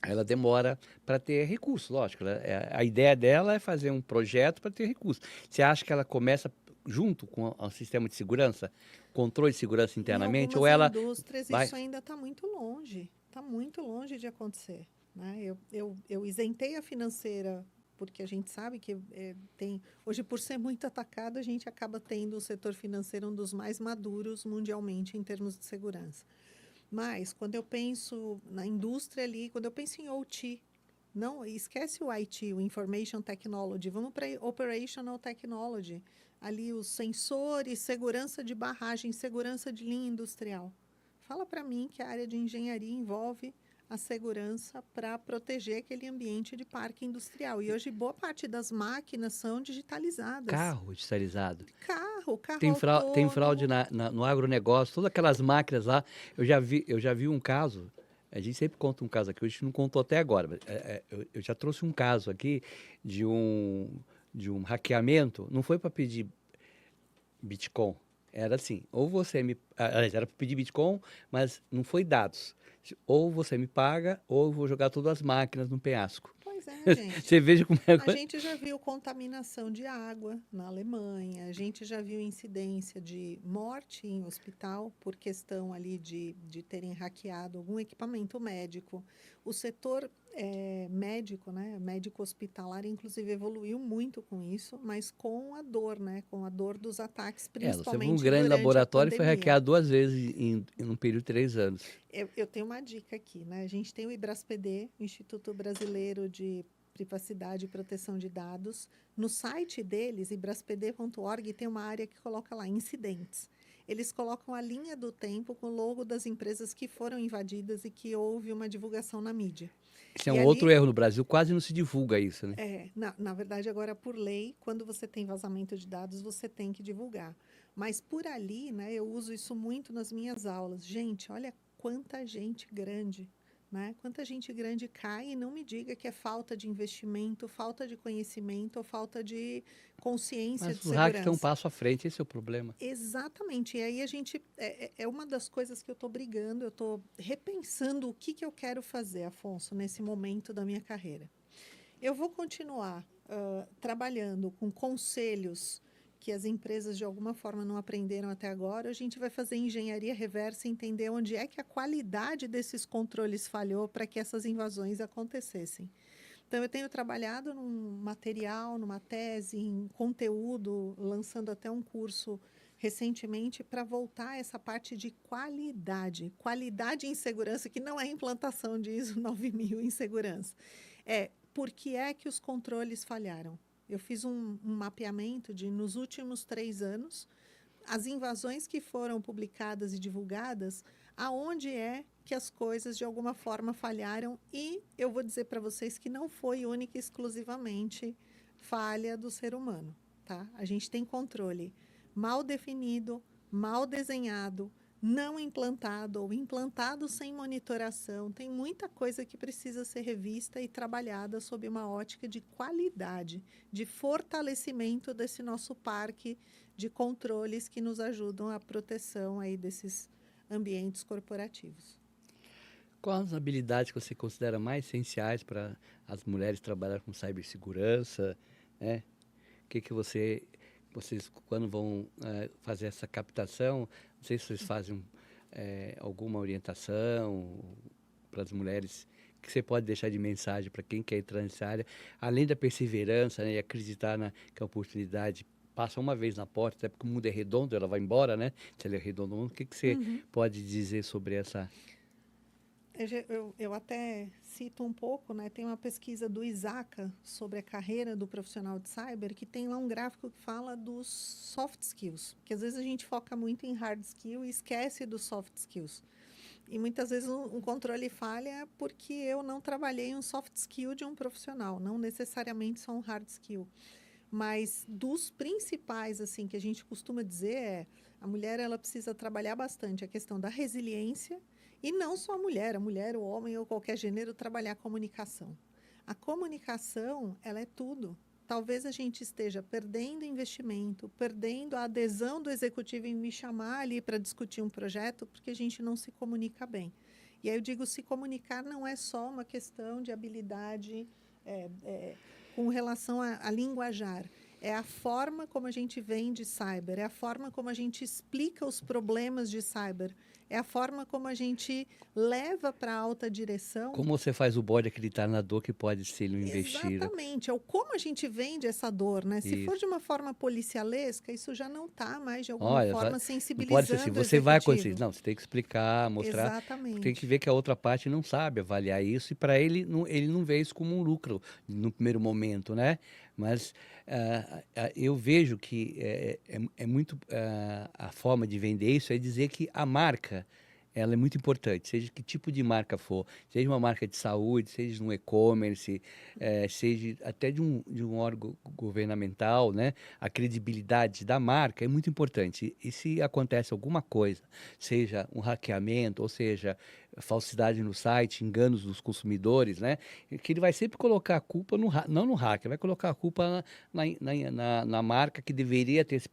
ela demora para ter recurso, lógico. A ideia dela é fazer um projeto para ter recurso. Você acha que ela começa junto com o sistema de segurança, controle de segurança internamente, Em ou algumas ela indústrias vai... isso ainda está muito longe de acontecer. Né? Eu isentei a financeira porque a gente sabe que hoje, por ser muito atacado, a gente acaba tendo o setor financeiro um dos mais maduros mundialmente em termos de segurança. Mas, quando eu penso na indústria ali, quando eu penso em OT, não, esquece o IT, o Information Technology, vamos para Operational Technology. Ali os sensores, segurança de barragem, segurança de linha industrial. Fala para mim que a área de engenharia envolve a segurança para proteger aquele ambiente de parque industrial. E hoje boa parte das máquinas são digitalizadas. Carro digitalizado. Carro Tem fraude autônomo. no agronegócio, todas aquelas máquinas lá. Eu já vi um caso, a gente sempre conta um caso aqui, a gente não contou até agora, mas eu já trouxe um caso aqui de um hackeamento, não foi para pedir Bitcoin, era assim, ou você me... Aliás, era para pedir Bitcoin, mas não foi dados. Ou você me paga, ou eu vou jogar todas as máquinas no penhasco. Pois é, gente. Você veja como é... A gente já viu contaminação de água na Alemanha, a gente já viu incidência de morte em hospital por questão ali de terem hackeado algum equipamento médico. O setor médico, né? Médico hospitalar, inclusive, evoluiu muito com isso, mas com a dor, né? Com a dor dos ataques, Você foi um principalmente grande durante a laboratório e foi pandemia. hackeado 2 vezes em um período de 3 anos. Eu tenho uma dica aqui, né? A gente tem o IBRASPD, Instituto Brasileiro de Privacidade e Proteção de Dados. No site deles, ibraspd.org, tem uma área que coloca lá incidentes. Eles colocam a linha do tempo com o logo das empresas que foram invadidas e que houve uma divulgação na mídia. Isso é E um outro ali, erro no Brasil, quase não se divulga isso, né? na verdade, agora por lei, quando você tem vazamento de dados, você tem que divulgar. Mas por ali, né, eu uso isso muito nas minhas aulas. Gente, olha quanta gente grande, né? Quanta gente grande cai e não me diga que é falta de investimento, falta de conhecimento ou falta de consciência Mas de os hacks estão um segurança. passo à frente, esse é o problema. Exatamente. E aí a gente é uma das coisas que eu estou brigando, eu estou repensando o que eu quero fazer, Afonso, nesse momento da minha carreira. Eu vou continuar trabalhando com conselhos que as empresas de alguma forma não aprenderam até agora. A gente vai fazer engenharia reversa e entender onde é que a qualidade desses controles falhou para que essas invasões acontecessem. Então, eu tenho trabalhado num material, numa tese, em conteúdo, lançando até um curso recentemente para voltar a essa parte de qualidade. Qualidade em segurança, que não é implantação de ISO 9000 em segurança. Por que é que os controles falharam? Eu fiz um mapeamento de, nos últimos 3 anos, as invasões que foram publicadas e divulgadas, aonde é que as coisas de alguma forma falharam, e eu vou dizer para vocês que não foi única e exclusivamente falha do ser humano, tá? A gente tem controle mal definido, mal desenhado, não implantado ou implantado sem monitoração. Tem muita coisa que precisa ser revista e trabalhada sob uma ótica de qualidade, de fortalecimento desse nosso parque de controles que nos ajudam à proteção aí desses ambientes corporativos. Quais as habilidades que você considera mais essenciais para as mulheres trabalhar com cibersegurança, né? O que vocês quando vão fazer essa captação, não sei se vocês fazem alguma orientação para as mulheres que você pode deixar de mensagem para quem quer entrar nessa área, além da perseverança, né, e acreditar que a oportunidade passa uma vez na porta, até porque o mundo é redondo, ela vai embora, né? Se ele é redondo, o que você pode dizer sobre essa? Eu até cito um pouco, né? Tem uma pesquisa do ISACA sobre a carreira do profissional de cyber, que tem lá um gráfico que fala dos soft skills, que às vezes a gente foca muito em hard skill e esquece dos soft skills. E muitas vezes um controle falha porque eu não trabalhei um soft skill de um profissional, não necessariamente só um hard skill. Mas dos principais, assim, que a gente costuma dizer a mulher ela precisa trabalhar bastante a questão da resiliência, e não só a mulher, o homem ou qualquer gênero trabalhar a comunicação. A comunicação, ela é tudo. Talvez a gente esteja perdendo investimento, perdendo a adesão do executivo em me chamar ali para discutir um projeto, porque a gente não se comunica bem. E aí eu digo, se comunicar não é só uma questão de habilidade com relação a linguajar. É a forma como a gente vende cyber, é a forma como a gente explica os problemas de cyber, é a forma como a gente leva para a alta direção. Como você faz o bode acreditar na dor que pode ser lhe investida? Exatamente, é o como a gente vende essa dor, né? Se for Isso. de uma forma policialesca, isso já não está mais de alguma Olha, forma não pode ser assim, sensibilizando o você vai acontecer. executivo. Não, você tem que explicar, mostrar, tem que Exatamente. ver que a outra parte não sabe avaliar isso e para ele não vê isso como um lucro no primeiro momento, né? Mas eu vejo que é muito a forma de vender isso é dizer que a marca ela é muito importante, seja que tipo de marca for, seja uma marca de saúde, seja um e-commerce, seja até de um órgão governamental, né? A credibilidade da marca é muito importante. E se acontece alguma coisa, seja um hackeamento, ou seja, falsidade no site, enganos dos consumidores, né? Que ele vai sempre colocar a culpa não no hacker, vai colocar a culpa na marca que deveria ter se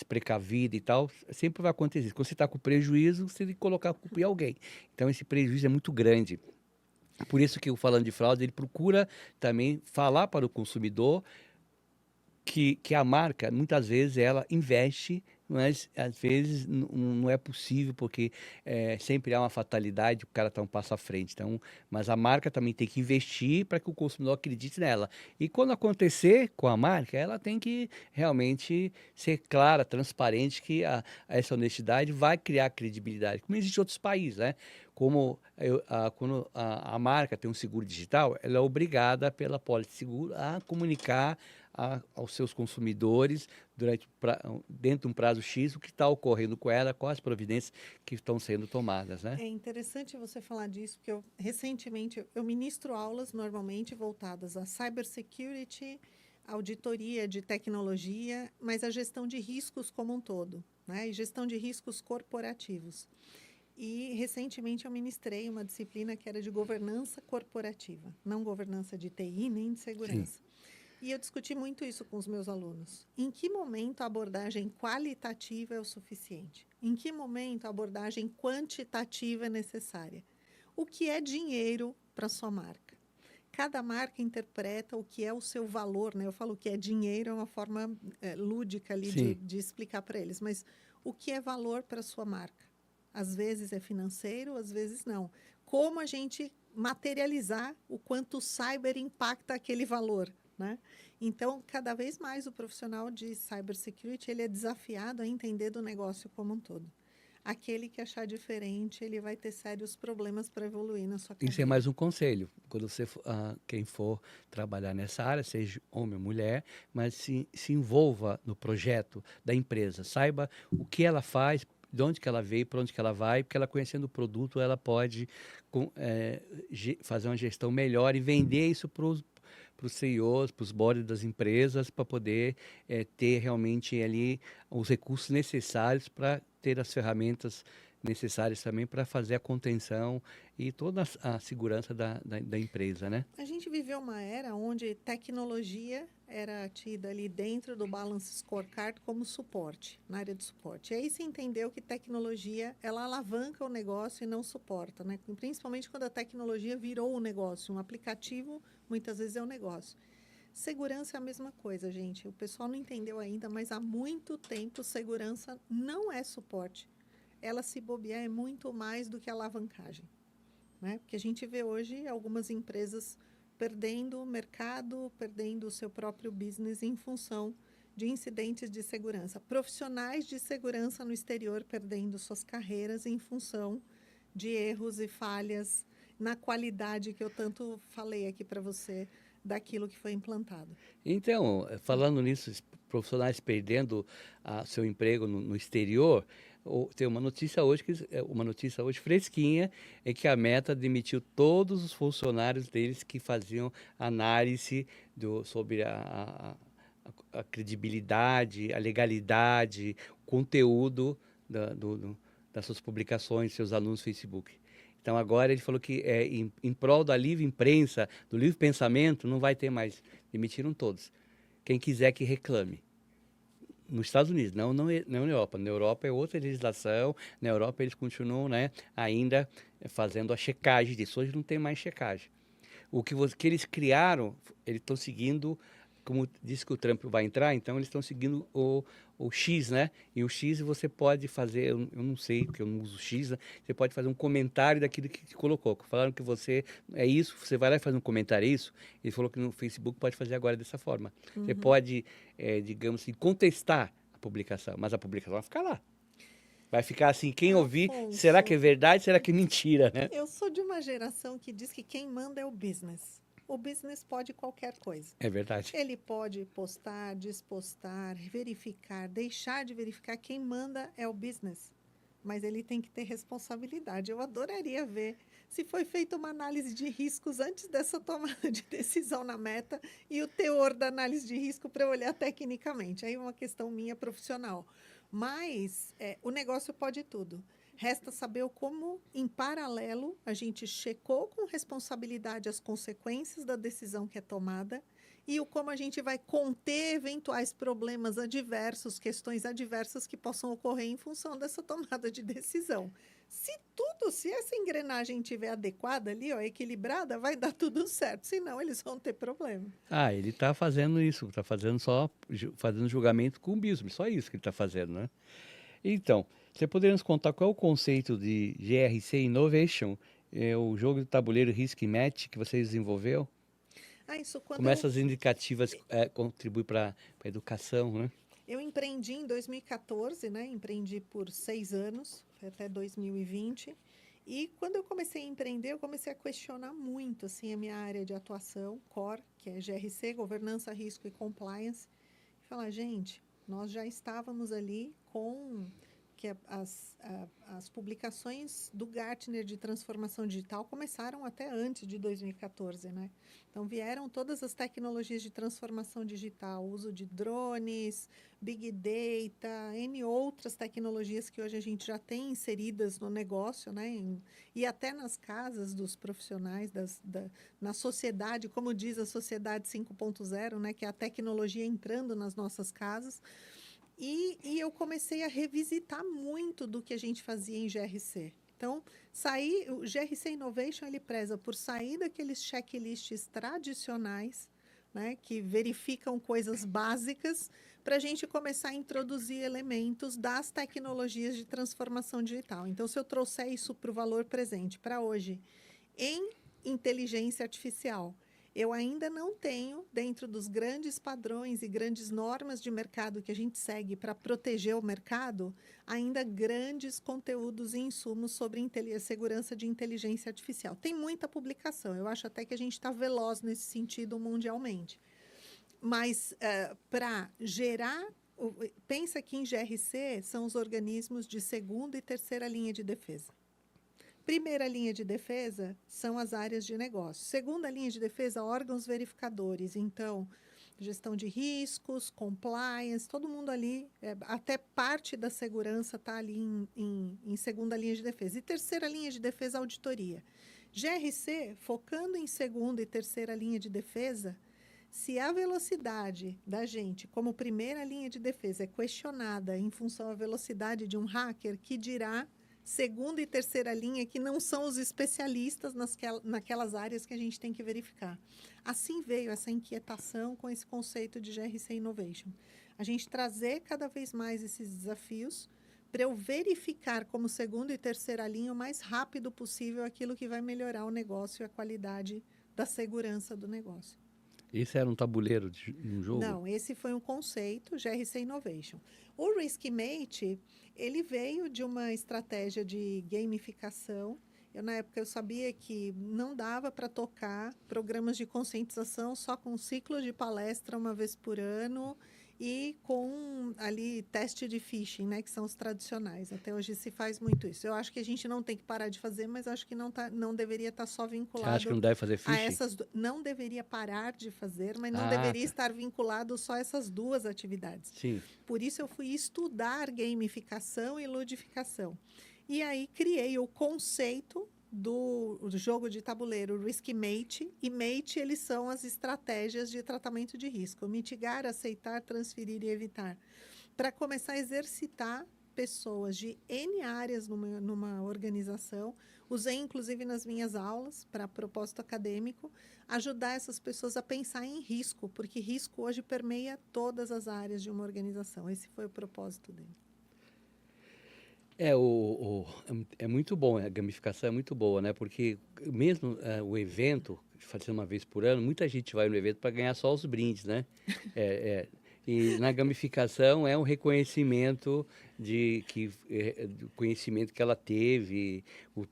precavida e tal, sempre vai acontecer. Quando você está com prejuízo, você tem que colocar a culpa em alguém. Então, esse prejuízo é muito grande. Por isso que o Falando de Fraude, ele procura também falar para o consumidor que a marca, muitas vezes, ela investe mas às vezes não é possível, porque sempre há uma fatalidade, o cara está um passo à frente. Então, mas a marca também tem que investir para que o consumidor acredite nela. E quando acontecer com a marca, ela tem que realmente ser clara, transparente, que essa honestidade vai criar credibilidade, como existe em outros países, né? Como quando a marca tem um seguro digital, ela é obrigada pela pólice de seguro a comunicar aos seus consumidores dentro de um prazo X o que está ocorrendo com ela, quais as providências que estão sendo tomadas, né? É interessante você falar disso, porque recentemente eu ministro aulas normalmente voltadas a cybersecurity, auditoria de tecnologia, mas a gestão de riscos como um todo, né? E gestão de riscos corporativos. E recentemente eu ministrei uma disciplina que era de governança corporativa, não governança de TI nem de Sim. segurança. E eu discuti muito isso com os meus alunos. Em que momento a abordagem qualitativa é o suficiente? Em que momento a abordagem quantitativa é necessária? O que é dinheiro para sua marca? Cada marca interpreta o que é o seu valor, né? Eu falo que é dinheiro, é uma forma lúdica ali Sim. de explicar para eles, mas o que é valor para sua marca? Às vezes é financeiro, às vezes não. Como a gente materializar o quanto o cyber impacta aquele valor, né? Então, cada vez mais o profissional de cybersecurity ele é desafiado a entender do negócio como um todo. Aquele que achar diferente, ele vai ter sérios problemas para evoluir na sua Isso é carreira. mais um conselho. Quando quem for trabalhar nessa área, seja homem ou mulher, mas se envolva no projeto da empresa. Saiba o que ela faz, de onde que ela veio, para onde que ela vai, porque ela conhecendo o produto, ela pode fazer uma gestão melhor e vender isso para os CEOs, para os boards das empresas, para poder ter realmente ali os recursos necessários para ter as ferramentas necessárias também para fazer a contenção e toda a segurança da empresa, né? A gente viveu uma era onde tecnologia era tida ali dentro do Balance Scorecard como suporte, na área de suporte. E aí se entendeu que tecnologia, ela alavanca o negócio e não suporta, né? Principalmente quando a tecnologia virou um negócio. Um aplicativo, muitas vezes, é um negócio. Segurança é a mesma coisa, gente. O pessoal não entendeu ainda, mas há muito tempo segurança não é suporte. Ela, se bobear, é muito mais do que alavancagem, né? Porque a gente vê hoje algumas empresas perdendo o mercado, perdendo o seu próprio business em função de incidentes de segurança. Profissionais de segurança no exterior perdendo suas carreiras em função de erros e falhas na qualidade que eu tanto falei aqui para você daquilo que foi implantado. Então, falando nisso, profissionais perdendo seu emprego no exterior, tem uma notícia hoje fresquinha, é que a Meta demitiu todos os funcionários deles que faziam análise sobre a credibilidade, a legalidade, o conteúdo das suas publicações, seus anúncios no Facebook. Então agora ele falou que em prol da livre imprensa, do livre pensamento, não vai ter mais. Demitiram todos. Quem quiser que reclame. Nos Estados Unidos, não na Europa. Na Europa é outra legislação. Na Europa eles continuam, né, ainda fazendo a checagem disso. Hoje não tem mais checagem. Que eles criaram, eles estão seguindo, como disse que o Trump vai entrar, então eles estão seguindo o X, né? E o X você pode fazer, eu não sei, porque eu não uso o X, né? Você pode fazer um comentário daquilo que te colocou. Falaram que você é isso, você vai lá e faz um comentário, é isso. Ele falou que no Facebook pode fazer agora dessa forma. Você Uhum. pode, digamos assim, contestar a publicação, mas a publicação vai ficar lá. Vai ficar assim, quem ouvir, será que é Afonso, verdade, será que é mentira, né? eu sou de uma geração que diz que quem manda é o business. O business pode qualquer coisa. É verdade. Ele pode postar, despostar, verificar, deixar de verificar. Quem manda é o business. Mas ele tem que ter responsabilidade. Eu adoraria ver se foi feita uma análise de riscos antes dessa tomada de decisão na Meta e o teor da análise de risco para eu olhar tecnicamente. Aí é uma questão minha profissional. Mas o negócio pode tudo. Resta saber como, em paralelo, a gente checou com responsabilidade as consequências da decisão que é tomada e o como a gente vai conter eventuais problemas adversos, questões adversas que possam ocorrer em função dessa tomada de decisão. Se essa engrenagem estiver adequada ali, ó, equilibrada, vai dar tudo certo, senão eles vão ter problema. Ah, ele está fazendo isso, está fazendo fazendo julgamento com o bispo, só isso que ele está fazendo, né? Então, você poderia nos contar qual é o conceito de GRC Innovation, o jogo de tabuleiro Risk Match que você desenvolveu? Isso quando Como essas indicativas contribuem para a educação, né? eu empreendi em 2014, né? Empreendi por 6 anos, foi até 2020. E quando eu comecei a empreender, eu comecei a questionar muito, assim, a minha área de atuação, core, que é GRC, Governança, Risco e Compliance. E falar, gente, nós já estávamos ali com as publicações do Gartner de transformação digital começaram até antes de 2014, né? Então, vieram todas as tecnologias de transformação digital, uso de drones, Big Data, N outras tecnologias que hoje a gente já tem inseridas no negócio, né? E até nas casas dos profissionais, na sociedade, como diz a Sociedade 5.0, né? Que é a tecnologia entrando nas nossas casas. E eu comecei a revisitar muito do que a gente fazia em GRC. Então, o GRC Innovation, ele preza por sair daqueles checklists tradicionais, né, que verificam coisas básicas, para a gente começar a introduzir elementos das tecnologias de transformação digital. Então, se eu trouxer isso para o valor presente, para hoje, em inteligência artificial, eu ainda não tenho, dentro dos grandes padrões e grandes normas de mercado que a gente segue para proteger o mercado, ainda grandes conteúdos e insumos sobre segurança de inteligência artificial. Tem muita publicação, eu acho até que a gente está veloz nesse sentido mundialmente. Mas para gerar, pensa que em GRC são os organismos de segunda e terceira linha de defesa. Primeira linha de defesa são as áreas de negócio. Segunda linha de defesa, órgãos verificadores. Então, gestão de riscos, compliance, todo mundo ali, até parte da segurança está ali em segunda linha de defesa. E terceira linha de defesa, auditoria. GRC, focando em segunda e terceira linha de defesa, se a velocidade da gente, como primeira linha de defesa, é questionada em função da velocidade de um hacker, que dirá segunda e terceira linha, que não são os especialistas naquelas áreas que a gente tem que verificar. Assim veio essa inquietação com esse conceito de GRC Innovation. A gente trazer cada vez mais esses desafios para eu verificar como segunda e terceira linha o mais rápido possível aquilo que vai melhorar o negócio e a qualidade da segurança do negócio. Esse era um tabuleiro de um jogo? Não, esse foi um conceito, GRC Innovation. O Riskmate, ele veio de uma estratégia de gamificação. Na época, eu sabia que não dava para tocar programas de conscientização só com ciclos de palestra uma vez por ano e com ali teste de phishing, né, que são os tradicionais. Até hoje se faz muito isso. Eu acho que a gente não tem que parar de fazer, mas acho que não deveria estar só vinculado. Você acha que não deve fazer phishing? Não deveria parar de fazer, mas não deveria estar vinculado só a essas duas atividades. Sim. Por isso eu fui estudar gamificação e ludificação. E aí criei o conceito do jogo de tabuleiro Riskmate. E Mate, eles são as estratégias de tratamento de risco. Mitigar, aceitar, transferir e evitar. Para começar a exercitar pessoas de N áreas numa organização. Usei, inclusive, nas minhas aulas, para propósito acadêmico, ajudar essas pessoas a pensar em risco, porque risco hoje permeia todas as áreas de uma organização. Esse foi o propósito dele. É muito bom, a gamificação é muito boa, né? Porque mesmo o evento, fazer uma vez por ano, muita gente vai no evento para ganhar só os brindes, né? E na gamificação é um reconhecimento do conhecimento que ela teve.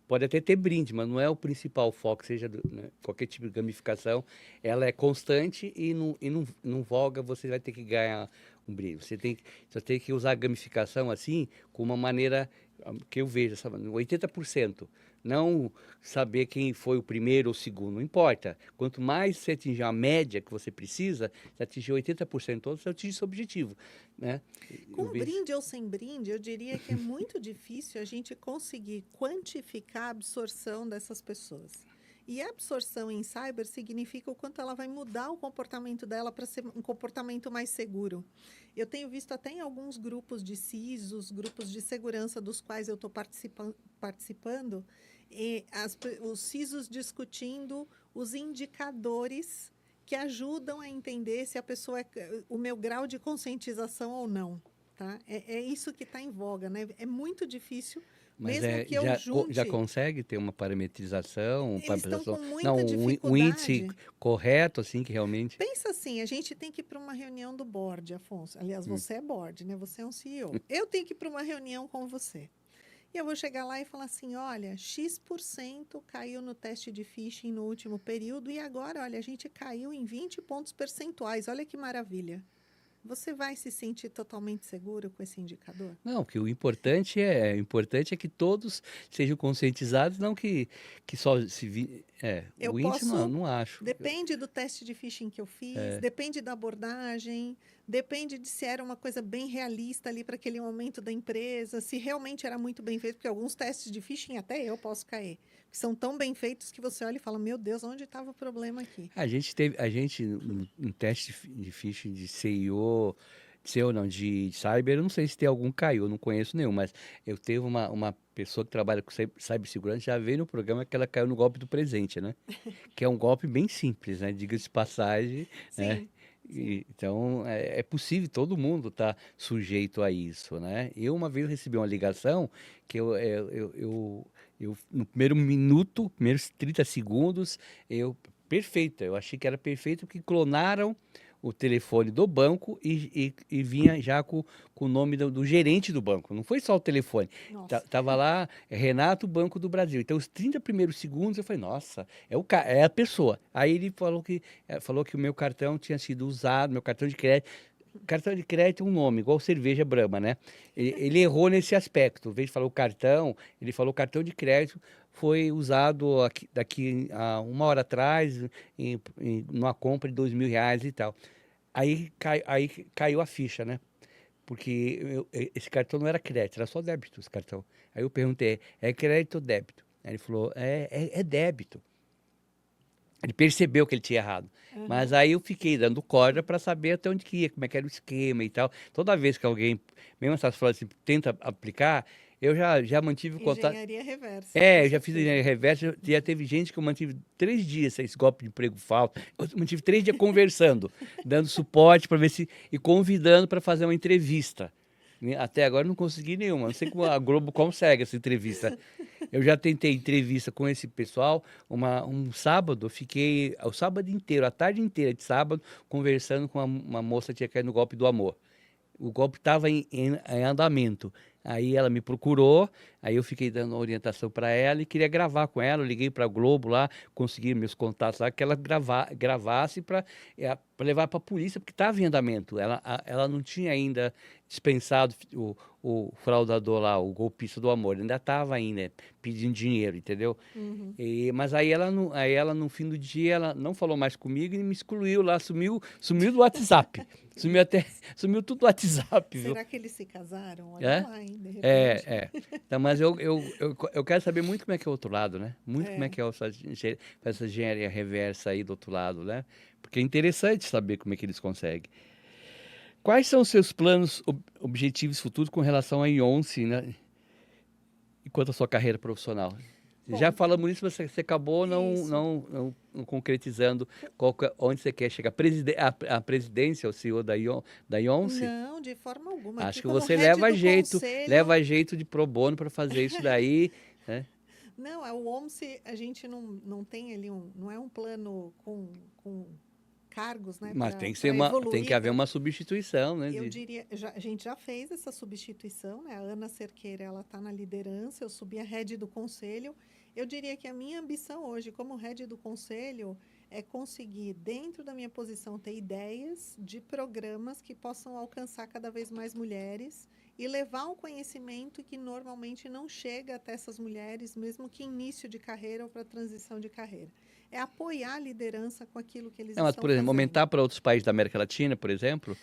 Pode até ter brinde, mas não é o principal foco, seja né, qualquer tipo de gamificação. Ela é constante e não voga, você vai ter que ganhar um brinde. Você tem que usar a gamificação assim, com uma maneira que eu vejo, 80%. Não saber quem foi o primeiro ou o segundo, não importa. Quanto mais você atingir a média que você precisa, você atingir 80% todos, você atinge seu objetivo, né? Eu Com vejo. brinde ou sem brinde, eu diria que é muito difícil a gente conseguir quantificar a absorção dessas pessoas. E a absorção em cyber significa o quanto ela vai mudar o comportamento dela para ser um comportamento mais seguro. Eu tenho visto até em alguns grupos de CISOs, grupos de segurança dos quais eu estou participando, os CISOs discutindo os indicadores que ajudam a entender se a pessoa o meu grau de conscientização ou não. Tá? É isso que está em voga, né? É muito difícil, Mas mesmo que eu já junte. consegue ter uma parametrização, Eles estão com não, muita um índice dificuldade. correto, assim, que realmente... Pensa assim, a gente tem que ir para uma reunião do board, Afonso. Aliás, Hum. você é board, né? Você é um CEO. Eu tenho que ir para uma reunião com você. E eu vou chegar lá e falar assim, olha, X% caiu no teste de phishing no último período e agora, olha, a gente caiu em 20 pontos percentuais. Olha que maravilha. Você vai se sentir totalmente seguro com esse indicador? Não, que o importante é que todos sejam conscientizados, não que só Eu o índice não, posso. não acho. Depende do teste de phishing que eu fiz, É, depende da abordagem, depende de se era uma coisa bem realista ali para aquele momento da empresa, se realmente era muito bem feito, porque alguns testes de phishing até eu posso cair, que são tão bem feitos que você olha e fala, meu Deus, onde estava o problema aqui? a gente no teste de phishing de CEO não, de cyber, eu não sei se tem algum caiu, eu não conheço nenhum, mas eu teve uma pessoa que trabalha com cibersegurança, já veio no programa que ela caiu no golpe do presente, né? Que é um golpe bem simples, né? Diga-se de passagem, né? Sim, sim. Então, é possível, todo mundo está sujeito a isso, né? Eu uma vez recebi uma ligação que no primeiro minuto, primeiros 30 segundos, perfeita, eu achei que era perfeito porque clonaram o telefone do banco e vinha já com o nome do gerente do banco, não foi só o telefone. Nossa. Tava lá, Renato, Banco do Brasil. Então, os 30 primeiros segundos, eu falei, nossa, é a pessoa. Aí ele falou que o meu cartão tinha sido usado, meu cartão de crédito. Cartão de crédito é um nome, igual cerveja Brahma, né? Ele errou nesse aspecto. Em vez de falar o cartão, ele falou cartão de crédito foi usado daqui a uma hora atrás, numa compra de R$ 2.000 e tal. Aí caiu a ficha, né? Porque esse cartão não era crédito, era só débito esse cartão. Aí eu perguntei, é crédito ou débito? Aí ele falou, é débito. Ele percebeu que ele tinha errado. Mas Aham. aí eu fiquei dando corda para saber até onde que ia, como é que era o esquema e tal. Toda vez que alguém, mesmo essas frases, assim, tenta aplicar, eu já mantive o contato. Engenharia reversa, com Eu já fiz certeza. em reverso, já teve gente que eu mantive 3 dias esse golpe de emprego falso. Eu mantive 3 dias conversando, dando suporte para ver se e convidando para fazer uma entrevista. Até agora eu não consegui nenhuma. Não sei como a Globo consegue essa entrevista. Eu já tentei entrevista com esse pessoal. Um sábado, eu fiquei o sábado inteiro, a tarde inteira de sábado, conversando com uma moça que tinha caído no golpe do amor. O golpe estava em andamento. Aí ela me procurou, aí eu fiquei dando orientação para ela e queria gravar com ela. Eu liguei para a Globo lá, consegui meus contatos lá, que ela gravasse para levar para a polícia, porque estava em andamento. Ela não tinha ainda dispensado o fraudador lá, o golpista do amor. Ainda estava ainda pedindo dinheiro, entendeu? Uhum. Mas aí ela, no fim do dia, ela não falou mais comigo e me excluiu lá, sumiu do WhatsApp. Sumiu tudo do WhatsApp, viu? Será que eles se casaram? Olha É? lá, hein, de repente. Então, mas eu quero saber muito como é que é o outro lado, né? Muito como é É. que é essa engenharia reversa aí do outro lado, né? Porque é interessante saber como é que eles conseguem. Quais são os seus planos, objetivos futuros com relação à Beyoncé, né? E quanto à sua carreira profissional? Já Bom, falamos isso, mas você acabou isso. não concretizando onde você quer chegar. A presidência, o CEO da Beyoncé? Não, de forma alguma. Acho Aqui, que como você head do conselho, leva jeito de pro bono para fazer isso daí, né? não, o OMSE, a gente não tem ali não é um plano com cargos, né, Mas para tem que evoluir. haver uma substituição, né? Eu diria, a gente já fez essa substituição, né? A Ana Cerqueira, ela está na liderança, eu subi a head do conselho. Eu diria que a minha ambição hoje, como head do conselho, é conseguir, dentro da minha posição, ter ideias de programas que possam alcançar cada vez mais mulheres e levar um conhecimento que normalmente não chega até essas mulheres, mesmo que início de carreira ou para transição de carreira. É apoiar a liderança com aquilo que eles Não, mas, estão por exemplo, fazendo. aumentar para outros países da América Latina, por exemplo,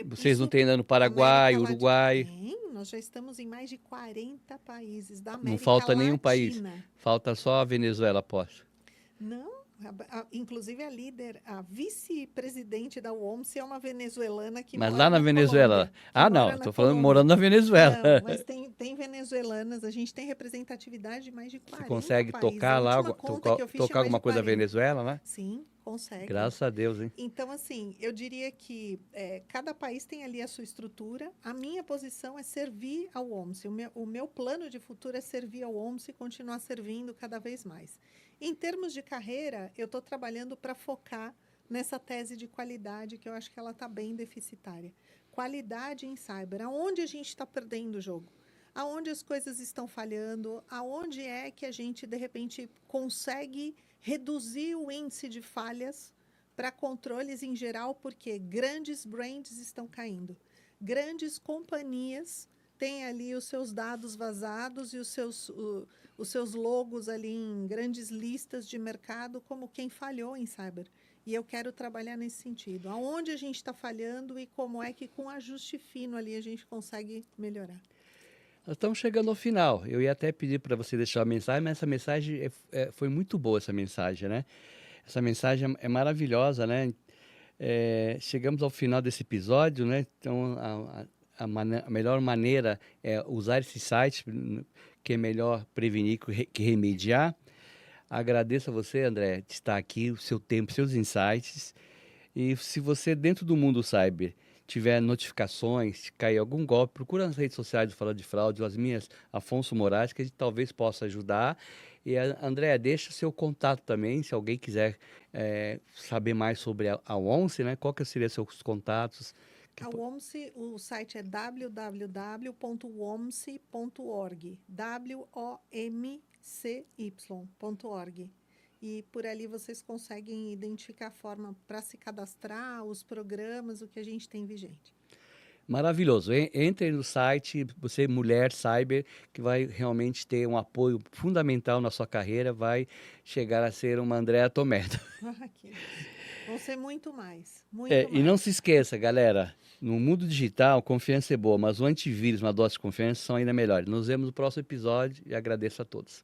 vocês não Isso, têm ainda no Paraguai, América Uruguai, Latina tem, nós já estamos em mais de 40 países da não América falta nenhum país, Latina. falta só a Venezuela após. Não, inclusive a líder, a vice-presidente da OMS é uma venezuelana que Mas mora lá na na Venezuela, Colômbia. Que não, mora na estou falando Colômbia. morando na Venezuela. Não, mas tem venezuelanas, a gente tem representatividade de mais de Você 40 consegue países. A tocar lá, última conta que eu fiz tinha tocar mais de alguma coisa da 40. Venezuela, né? Sim, consegue. Graças a Deus, hein? Então, assim, eu diria que cada país tem ali a sua estrutura. A minha posição é servir ao OMS. O meu plano de futuro é servir ao OMS e continuar servindo cada vez mais. Em termos de carreira, eu estou trabalhando para focar nessa tese de qualidade, que eu acho que ela está bem deficitária. Qualidade em cyber. Aonde a gente está perdendo o jogo? Aonde as coisas estão falhando? Aonde é que a gente, de repente, consegue reduzir o índice de falhas para controles em geral, porque grandes brands estão caindo. Grandes companhias têm ali os seus dados vazados e os seus logos ali em grandes listas de mercado como quem falhou em cyber. E eu quero trabalhar nesse sentido. Aonde a gente está falhando e como é que com ajuste fino ali a gente consegue melhorar. Nós estamos chegando ao final. Eu ia até pedir para você deixar uma mensagem, mas essa mensagem foi muito boa, essa mensagem, né? Essa mensagem é maravilhosa, né? Chegamos ao final desse episódio, né? Então, a melhor maneira é usar esse site, que é melhor prevenir que remediar. Agradeço a você, André, de estar aqui, o seu tempo, seus insights. E se você, dentro do mundo cyber, tiver notificações, cair algum golpe, procura nas redes sociais do Falando de Fraude, as minhas, Afonso Moraes, que a gente talvez possa ajudar. E, André, deixa seu contato também, se alguém quiser saber mais sobre a ONCE, né? Qual que seriam seus contatos? A OMSI, o site é www.womcy.org, WOMCY.org. E por ali vocês conseguem identificar a forma para se cadastrar, os programas, o que a gente tem vigente. Maravilhoso. Entre no site, você, mulher cyber, que vai realmente ter um apoio fundamental na sua carreira, vai chegar a ser uma Andréa Tomé. Vão ser muito mais. E não se esqueça, galera, no mundo digital, confiança é boa, mas o antivírus, uma dose de confiança, são ainda melhores. Nos vemos no próximo episódio e agradeço a todos.